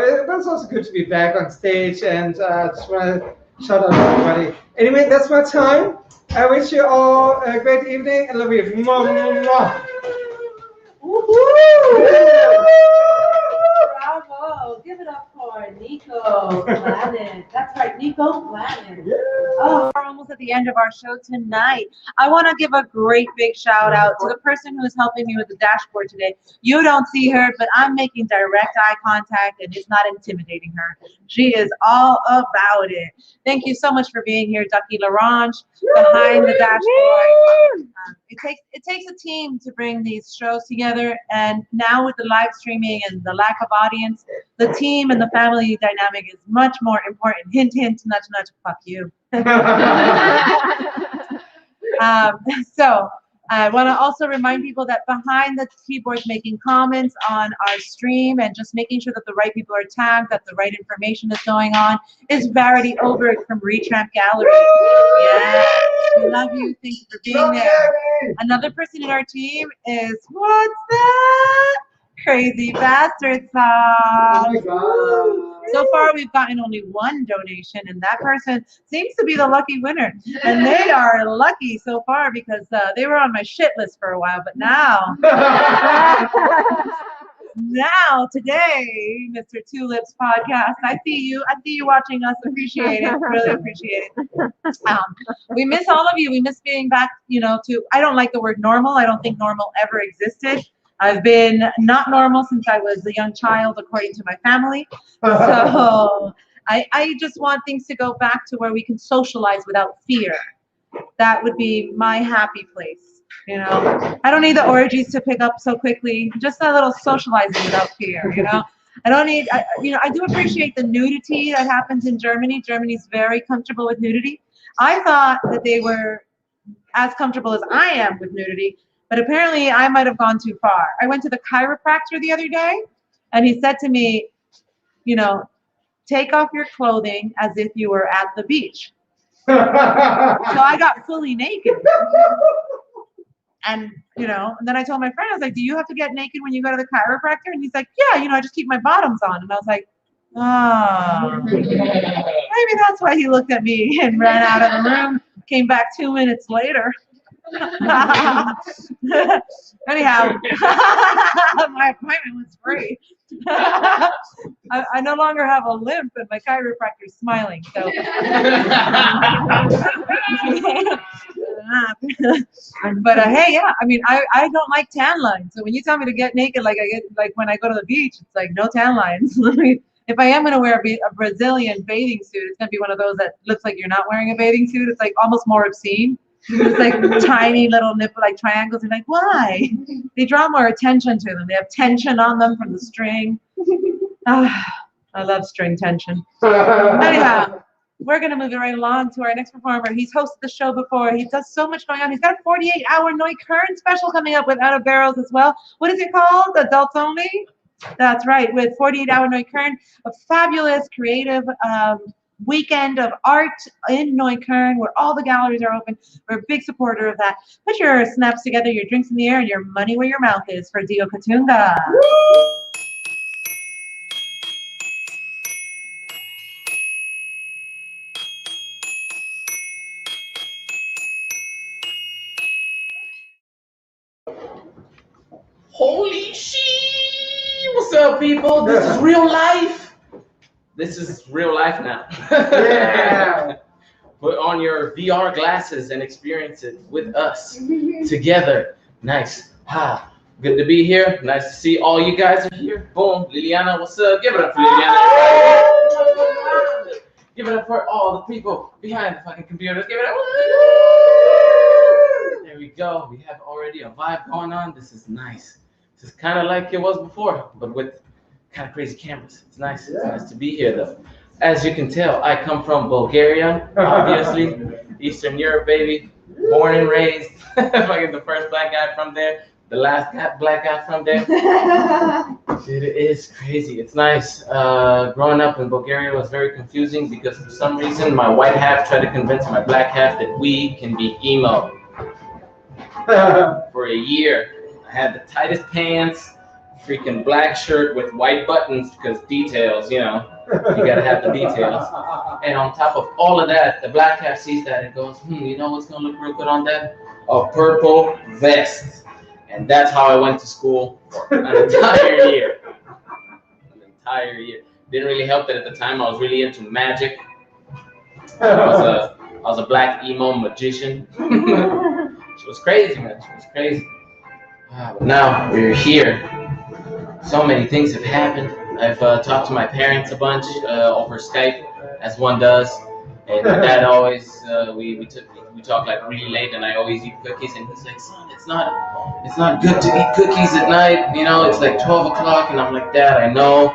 it was also good to be back on stage, and just want to shout out to everybody. Anyway, that's my time. I wish you all a great evening. I love you. Mwah. Bravo! Give it up for Nico Planet. That's right, Nico Planet. Yeah. Oh, we're almost at the end of our show tonight. I want to give a great big shout out to the person who is helping me with the dashboard today. You don't see her, but I'm making direct eye contact, and it's not intimidating her. She is all about it. Thank you so much for being here, Ducky LaRange, behind the dashboard. It takes a team to bring these shows together, and now with the live streaming and the lack of audience, the team and the family dynamic is much more important. Hint, hint, nudge, nudge, fuck you. So I want to also remind people that behind the keyboards making comments on our stream and just making sure that the right people are tagged, that the right information is going on, is Verity Oberg from Retramp Gallery. Yes, we love you. Thank you for being there. Another person in our team is, what's that? Crazy Bastard Sauce. Oh my God. So far, we've gotten only one donation, and that person seems to be the lucky winner. And they are lucky so far because they were on my shit list for a while, but now, today, Mr. Tulips Podcast, I see you watching us. Appreciate it, really appreciate it. We miss all of you. We miss being back, I don't like the word normal. I don't think normal ever existed. I've been not normal since I was a young child, according to my family. So I just want things to go back to where we can socialize without fear. That would be my happy place. You know, I don't need the orgies to pick up so quickly. Just a little socializing without fear. You know, I don't need. I do appreciate the nudity that happens in Germany. Germany's very comfortable with nudity. I thought that they were as comfortable as I am with nudity, but apparently I might have gone too far. I went to the chiropractor the other day, and he said to me, you know, take off your clothing as if you were at the beach. So I got fully naked. And, you know, and then I told my friend, I was like, do you have to get naked when you go to the chiropractor? And he's like, yeah, you know, I just keep my bottoms on. And I was like, oh, maybe that's why he looked at me and ran out of the room, came back 2 minutes later. Anyhow, my appointment was free. I no longer have a limp and my chiropractor's smiling. So, but hey, yeah, I mean, I don't like tan lines. So when you tell me to get naked, like when I go to the beach, it's like no tan lines. If I am gonna wear a Brazilian bathing suit, it's gonna be one of those that looks like you're not wearing a bathing suit. It's like almost more obscene. It's like tiny little nipple, like triangles. And like, why? They draw more attention to them. They have tension on them from the string. I love string tension. Anyhow, we're going to move it right along to our next performer. He's hosted the show before. He does so much going on. He's got a 48-hour Neukölln special coming up with Out of Barrels as well. What is it called? Adults Only? That's right, with 48-hour Neukölln, a fabulous creative weekend of art in Neukölln where all the galleries are open. We're a big supporter of that. Put your snaps together, your drinks in the air, and your money where your mouth is for Dio Katunga. Holy shit! What's up, people? This is real life. This is real life now. Yeah. Put on your VR glasses and experience it with us together. Nice. Ha. Good to be here. Nice to see all you guys are here. Boom. Liliana, what's up? Give it up for Liliana. Give it up for all the people behind the fucking computers. Give it up. There we go. We have already a vibe going on. This is nice. This is kind of like it was before, but with kind of crazy cameras. It's nice. It's nice to be here, though. As you can tell, I come from Bulgaria, obviously. Eastern Europe, baby. Born and raised. Fucking the first black guy from there. The last black guy from there. Dude, it is crazy. It's nice. Growing up in Bulgaria was very confusing because for some reason my white half tried to convince my black half that we can be emo. For a year, I had the tightest pants, freaking black shirt with white buttons because details, you know, you gotta have the details. And on top of all of that, the black half sees that and goes, you know what's gonna look real good on that? A purple vest. And that's how I went to school for an entire year. An entire year. Didn't really help that at the time I was really into magic. I was a black emo magician. She was crazy, man. She was crazy. But now we're here. So many things have happened. I've talked to my parents a bunch over Skype, as one does. And my dad always, we talk like really late, and I always eat cookies. And he's like, son, it's not good to eat cookies at night. You know, it's like 12 o'clock. And I'm like, Dad, I know.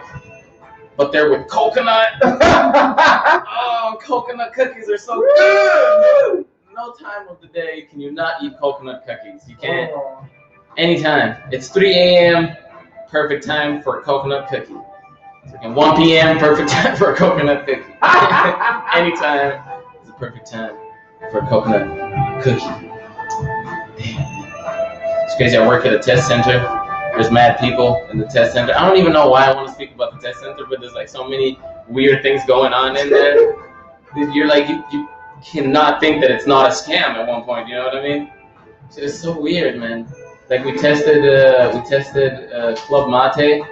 But they're with coconut. Oh, coconut cookies are so good. No time of the day can you not eat coconut cookies. You can't. Anytime. It's 3 a.m. perfect time for a coconut cookie. And 1 p.m. perfect time for a coconut cookie. Anytime is the perfect time for a coconut cookie. Damn. It's crazy. I work at a test center. There's mad people in the test center. I don't even know why I want to speak about the test center, but there's like so many weird things going on in there. You're like, you cannot think that it's not a scam at one point, you know what I mean? So it's so weird, man. Like we tested Club Mate.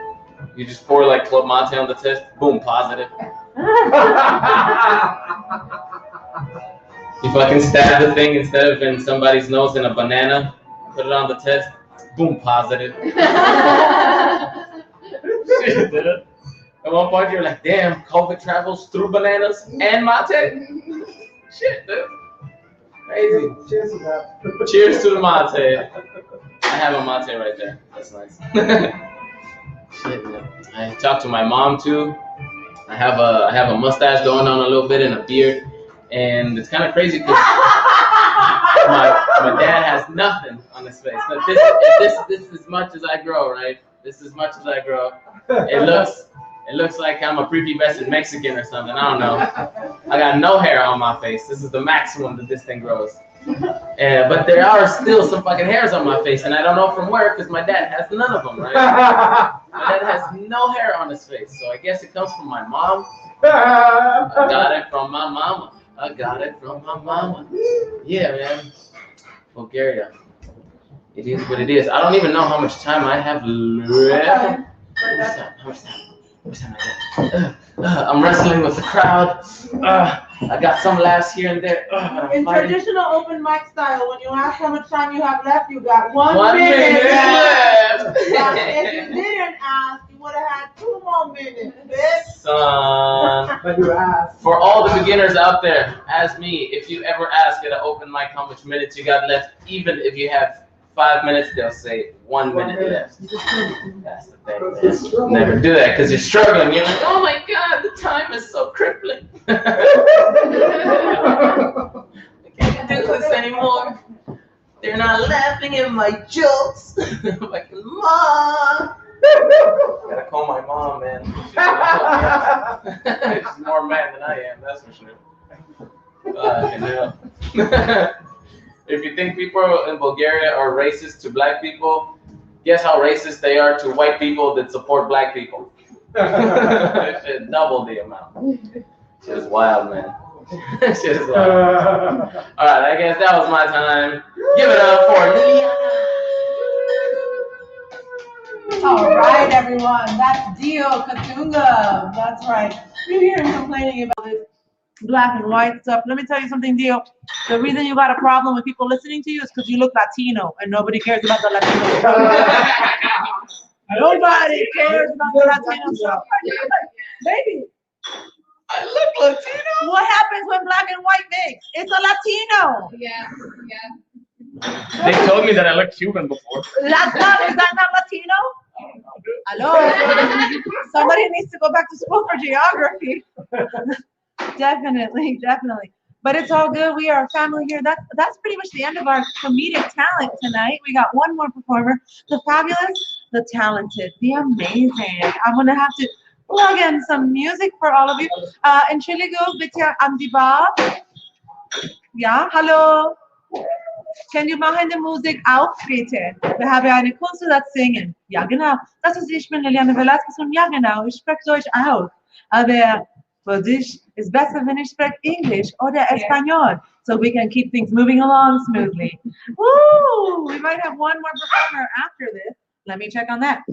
You just pour like Club Mate on the test, boom, positive. You fucking stab the thing instead of in somebody's nose in a banana, put it on the test, Boom, positive. Shit, dude. At one point, you're like, damn, COVID travels through bananas and mate? Shit, dude. Crazy. Cheers to that. Cheers to the mate. I have a mate right there. That's nice. Shit, man. I talked to my mom too. I have a mustache going on a little bit and a beard, and it's kind of crazy because my dad has nothing on his face. So this is as much as I grow, right? This is as much as I grow. It looks like I'm a prepubescent Mexican or something. I don't know. I got no hair on my face. This is the maximum that this thing grows. But there are still some fucking hairs on my face, and I don't know from where because my dad has none of them, right? My dad has no hair on his face, so I guess it comes from my mom. I got it from my mama. I got it from my mama. Yeah, man. Bulgaria. It is what it is. I don't even know how much time I have left. How much time? I'm wrestling with the crowd. I got some laughs here and there. In traditional open mic style, when you ask how much time you have left, you got one minute minute left. But if you didn't ask, you would have had 2 more minutes, bitch. Son. But you asked. For all the beginners out there, ask me, if you ever ask at an open mic how much minutes you got left, even if you have 5 minutes, they'll say 1 minute left. That's the thing, man. Never do that because you're struggling. You're like, oh my God, the time is so crippling. I can't do this anymore. They're not laughing at my jokes. Like, Mom. Gotta call my mom, man. She's more mad than I am, that's for sure. If you think people in Bulgaria are racist to black people, guess how racist they are to white people that support black people. Double the amount. Just wild, man. Just wild. All right, I guess that was my time. Give it up for Liliana. All right, everyone. That's Dio Katunga. That's right. You hear him complaining about this black and white stuff. Let me tell you something, Dio. The reason you got a problem with people listening to you is because you look Latino, and nobody cares about the Latino stuff. Nobody cares about the Latino stuff. Baby, I look Latino. what happens when black and white mix? It's a Latino. Yeah. They told me that I look Cuban before. That's not, is that not Latino? Hello? Somebody needs to go back to school for geography. Definitely. But it's all good. We are a family here. That's pretty much the end of our comedic talent tonight. We got one more performer. The fabulous, the talented, the amazing. I'm going to have to plug in some music for all of you. Entschuldigung, bitte am die Bar. Ja, hallo. Können die machen Musik auf, bitte? Wir haben eine Kunst, das Singen. Ja, genau. Das ist, ich bin Liliane Velasquez und ja, genau. Ich spreche Deutsch auch. Aber für dich ist besser, wenn ich spreche English oder Espanol, so we can keep things moving along smoothly. Woo! We might have one more performer after this. Let me check on that.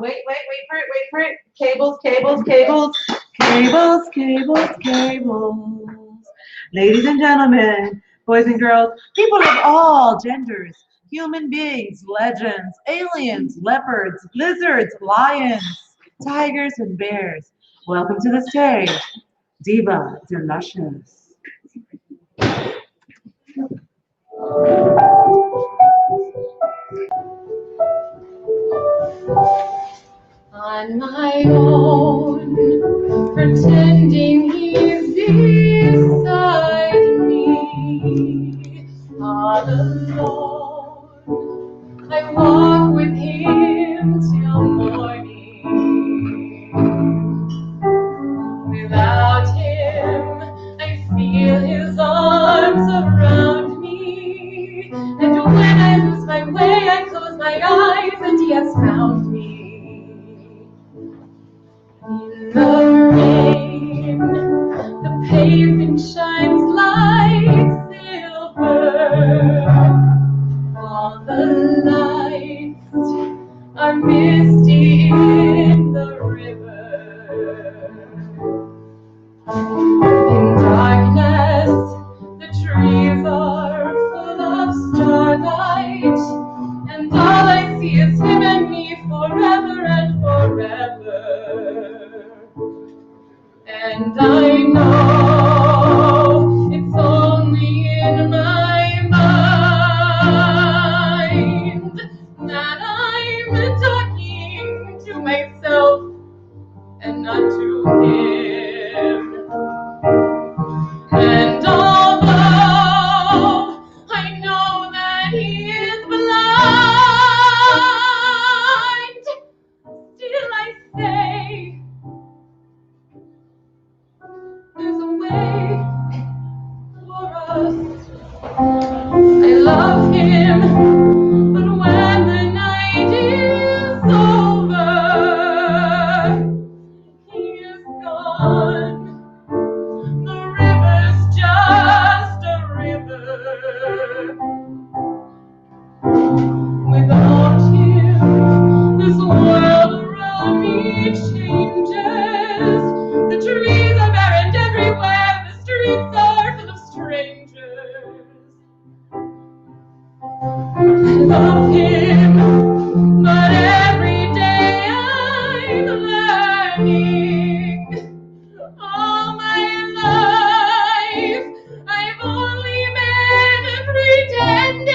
Wait for it. Cables. Ladies and gentlemen, boys and girls, people of all genders, human beings, legends, aliens, leopards, lizards, lions, tigers, and bears. Welcome to the stage, Diva Delicious. On my own, pretending he's beside me, all alone, I walk with him till morning. Without him, I feel his arms around me, and when I lose my way, I close my eyes, and he has found me. In the rain, the pavement shines like silver. All the lights are misty in the river. In darkness, the trees are full of starlight, see it's him and me forever and forever. And I know it's only in my mind that I'm talking to myself and not to him. And although I know that he is blind, still I say there's a way for us. I love him, but when the night is over, he is gone. The river's just a river. Without him, this world around me changes. The trees are barren everywhere, the streets are full of strangers. I love him, but every day I'm learning. All my life, I've only been pretending.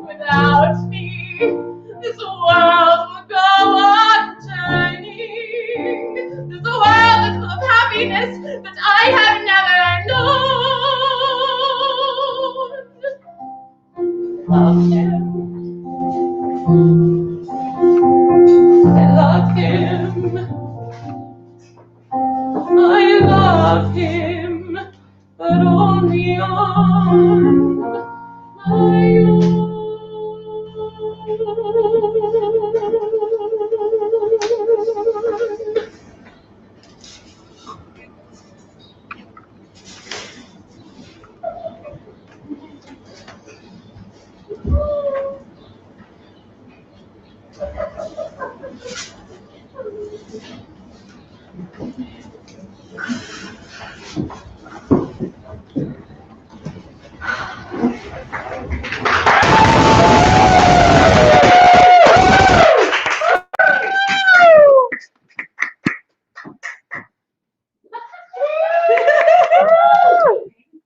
Without me, this world will go on turning. This world is full of happiness that I have never known. Love him. I love him. I love him, but only on my own.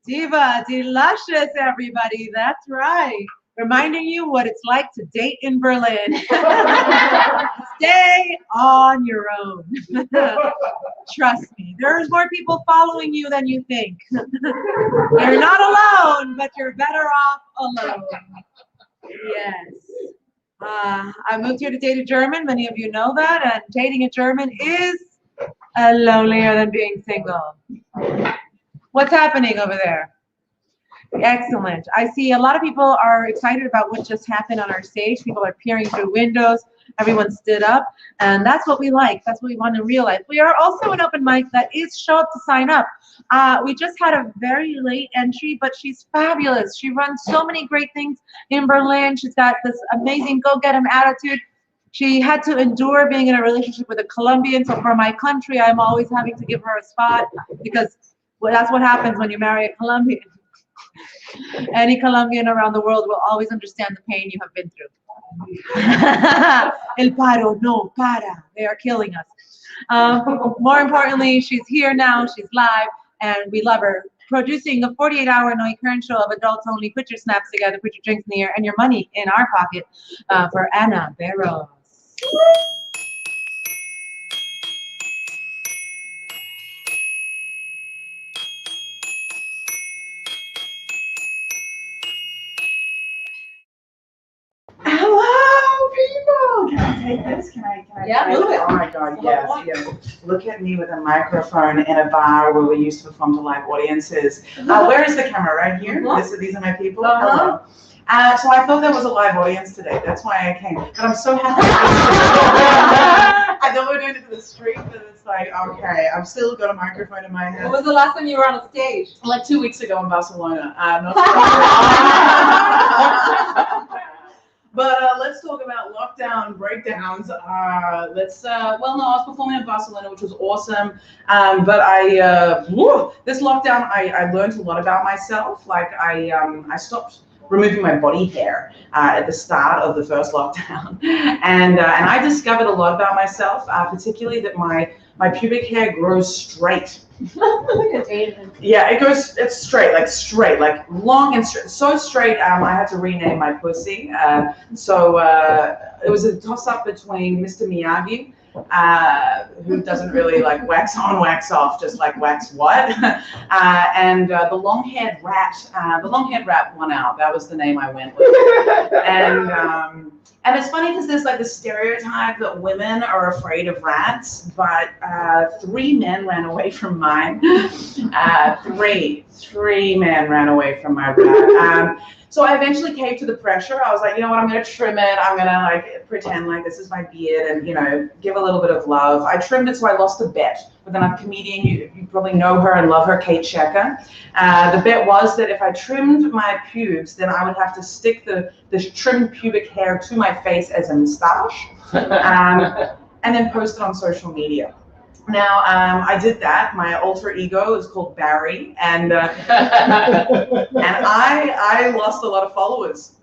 Diva, deluscious, everybody. That's right. Reminding you what it's like to date in Berlin. Stay on your own. Trust me, there's more people following you than you think. You're not alone, but you're better off alone. Yes. I moved here to date a German. Many of you know that. And dating a German is lonelier than being single. What's happening over there? Excellent. I see a lot of people are excited about what just happened on our stage. People are peering through windows. Everyone stood up. And that's what we like. That's what we want to realize. We are also an open mic that is show up to sign up. We just had a very late entry, but she's fabulous. She runs so many great things in Berlin. She's got this amazing go-get-'em attitude. She had to endure being in a relationship with a Colombian. So for my country, I'm always having to give her a spot because that's what happens when you marry a Colombian. Any Colombian around the world will always understand the pain you have been through. El paro no para. They are killing us. More importantly, she's here now. She's live, and we love her. Producing a 48-hour Noe Kern show of adults only. Put your snaps together, put your drinks in the air, and your money in our pocket for Ana Barros. Hello, people. Can I take this? Can I Yeah, take move it? it. Oh my God, yes, yes. Look at me with a microphone in a bar where we used to perform to live audiences. Where is the camera? Right here? These are my people. Hello. So I thought there was a live audience today. That's why I came. But I'm so happy. I thought we were doing it for the street, but it's like, okay, I've still got a microphone in my hand. When was the last time you were on a stage? Like 2 weeks ago in Barcelona. But let's talk about lockdown breakdowns. Well, no, I was performing in Barcelona, which was awesome. But this lockdown, I learned a lot about myself. Like I stopped removing my body hair at the start of the first lockdown, and I discovered a lot about myself, particularly that my pubic hair grows straight. Yeah, it's straight, like long and straight, so straight. I had to rename my pussy. So it was a toss-up between Mr. Miyagi, who doesn't really like wax on, wax off, just like wax what, and the long-haired rat. The long-haired rat won out. That was the name I went with. And it's funny because there's like the stereotype that women are afraid of rats, but 3 men ran away from mine. Three men ran away from my rat. So I eventually caved to the pressure. I was like, you know what, I'm gonna trim it. I'm gonna like pretend like this is my beard and, you know, give a little bit of love. I trimmed it, so I lost a bet with another comedian. You probably know her and love her, Kate Shecker. The bet was that if I trimmed my pubes, then I would have to stick the trimmed pubic hair to my face as a moustache, and then post it on social media. Now, I did that. My alter ego is called Barry, and I lost a lot of followers.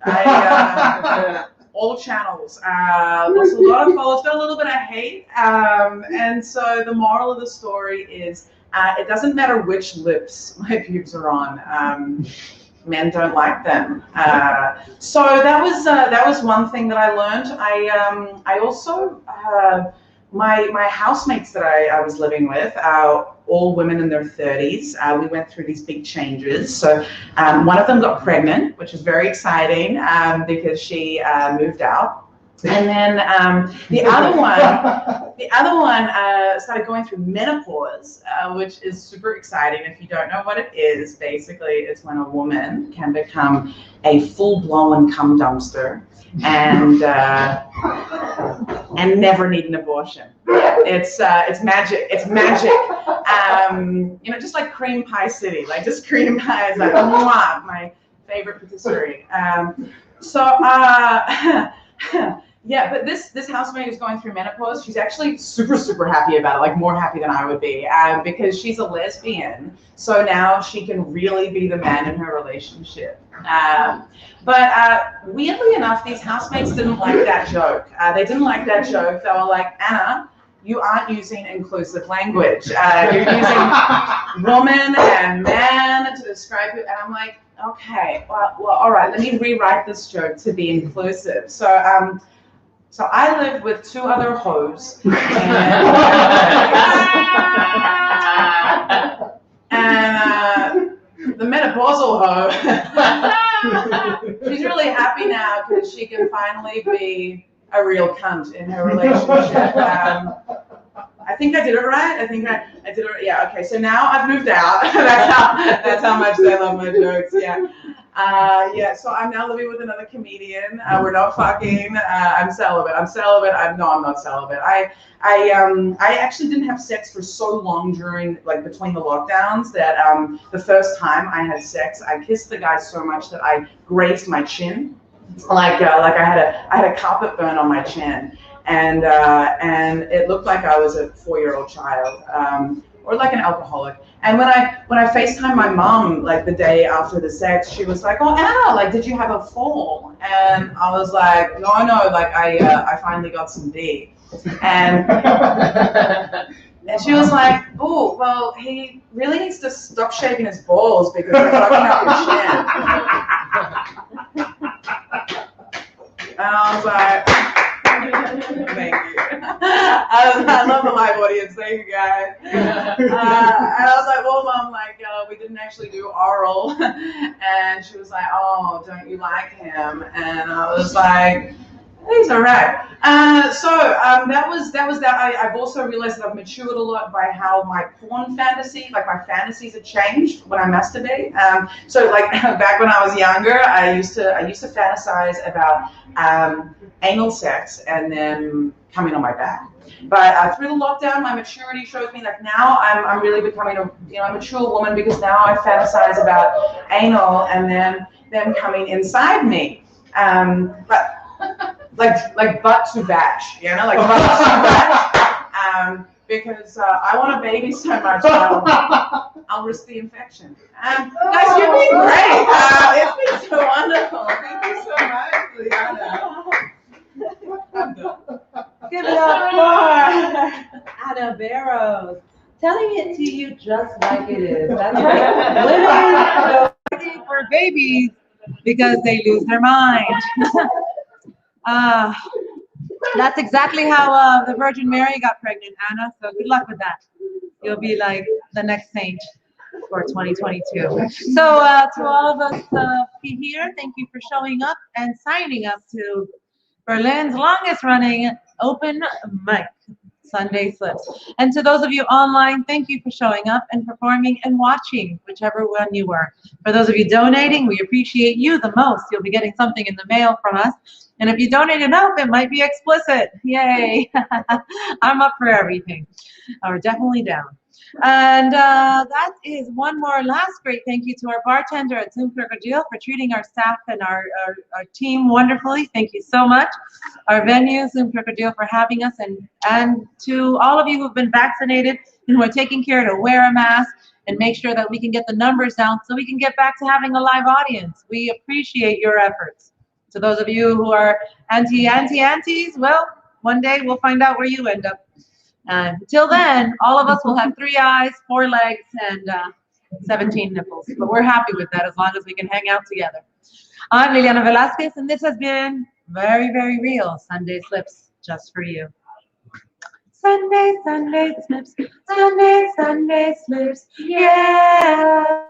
All channels, lost a lot of followers, got a little bit of hate, and so the moral of the story is it doesn't matter which lips my pubes are on. Men don't like them. So that was one thing that I learned. I also my housemates that I was living with, all women in their 30s. We went through these big changes. So one of them got pregnant, which is very exciting because she moved out. And then the other one started going through menopause, which is super exciting. If you don't know what it is, basically it's when a woman can become a full-blown cum dumpster and never need an abortion. It's magic. It's magic. You know, just like cream pie city, like just cream pie is like mwah, my favorite patisserie. Yeah, but this housemate is going through menopause. She's actually super happy about it, like more happy than I would be, because she's a lesbian. So now she can really be the man in her relationship. But weirdly enough, these housemates didn't like that joke. They didn't like that joke. They were like, Anna, you aren't using inclusive language. You're using woman and man to describe it. And I'm like, okay, well, all right, let me rewrite this joke to be inclusive. So I lived with 2 other hoes, and the menopausal hoe, she's really happy now because she can finally be a real cunt in her relationship. I think I did it right. I think I did it. Yeah. Okay. So now I've moved out. that's how much they love my jokes. Yeah. Yeah. So I'm now living with another comedian. We're not fucking. I'm celibate. I'm not celibate. I actually didn't have sex for so long between the lockdowns that the first time I had sex, I kissed the guy so much that I grazed my chin, like I had a carpet burn on my chin. And it looked like I was a 4-year-old child, or like an alcoholic. And when I FaceTimed my mom, like the day after the sex, she was like, "Oh, Anna, like, did you have a fall?" And I was like, "No, like I finally got some D." And she was like, "Oh, well, he really needs to stop shaving his balls because they're fucking up his chin." And I was like, thank you. I love the live audience. Thank you, guys. And I was like, well, Mom, like, we didn't actually do oral. And she was like, oh, don't you like him? And I was like, he's all right. So that was that. I've also realized that I've matured a lot by how my porn fantasy, like my fantasies have changed when I masturbate. So like back when I was younger, I used to fantasize about anal sex and then coming on my back. But through the lockdown, my maturity shows me that now I'm really becoming a mature woman, because now I fantasize about anal and then them coming inside me. But like butt to batch, like butt to batch, because I want a baby so much, I'll risk the infection. Guys, you've been great. It's been so wonderful. telling it to you just like it is. That's right. Women go crazy for babies because they lose their mind. That's exactly how the Virgin Mary got pregnant, Anna. So good luck with that. You'll be like the next saint for 2022. So to all of us here, thank you for showing up and signing up to Berlin's longest running open mic, Sunday Slips. And to those of you online, thank you for showing up and performing and watching, whichever one you were. For those of you donating, we appreciate you the most. You'll be getting something in the mail from us. And if you donate enough, it might be explicit. Yay. I'm up for everything. We're definitely down. And that is one more last great thank you to our bartender at Zum Kokodril for treating our staff and our team wonderfully. Thank you so much. Our venue, Zum Kokodril, for having us, and to all of you who've been vaccinated and who are taking care to wear a mask and make sure that we can get the numbers down so we can get back to having a live audience. We appreciate your efforts. To those of you who are antis, well, one day we'll find out where you end up. Until then, all of us will have 3 eyes, 4 legs, and 17 nipples. But we're happy with that as long as we can hang out together. I'm Liliana Velasquez, and this has been very, very real Sunday Slips just for you. Sunday, Sunday Slips, Sunday, Sunday Slips, yeah.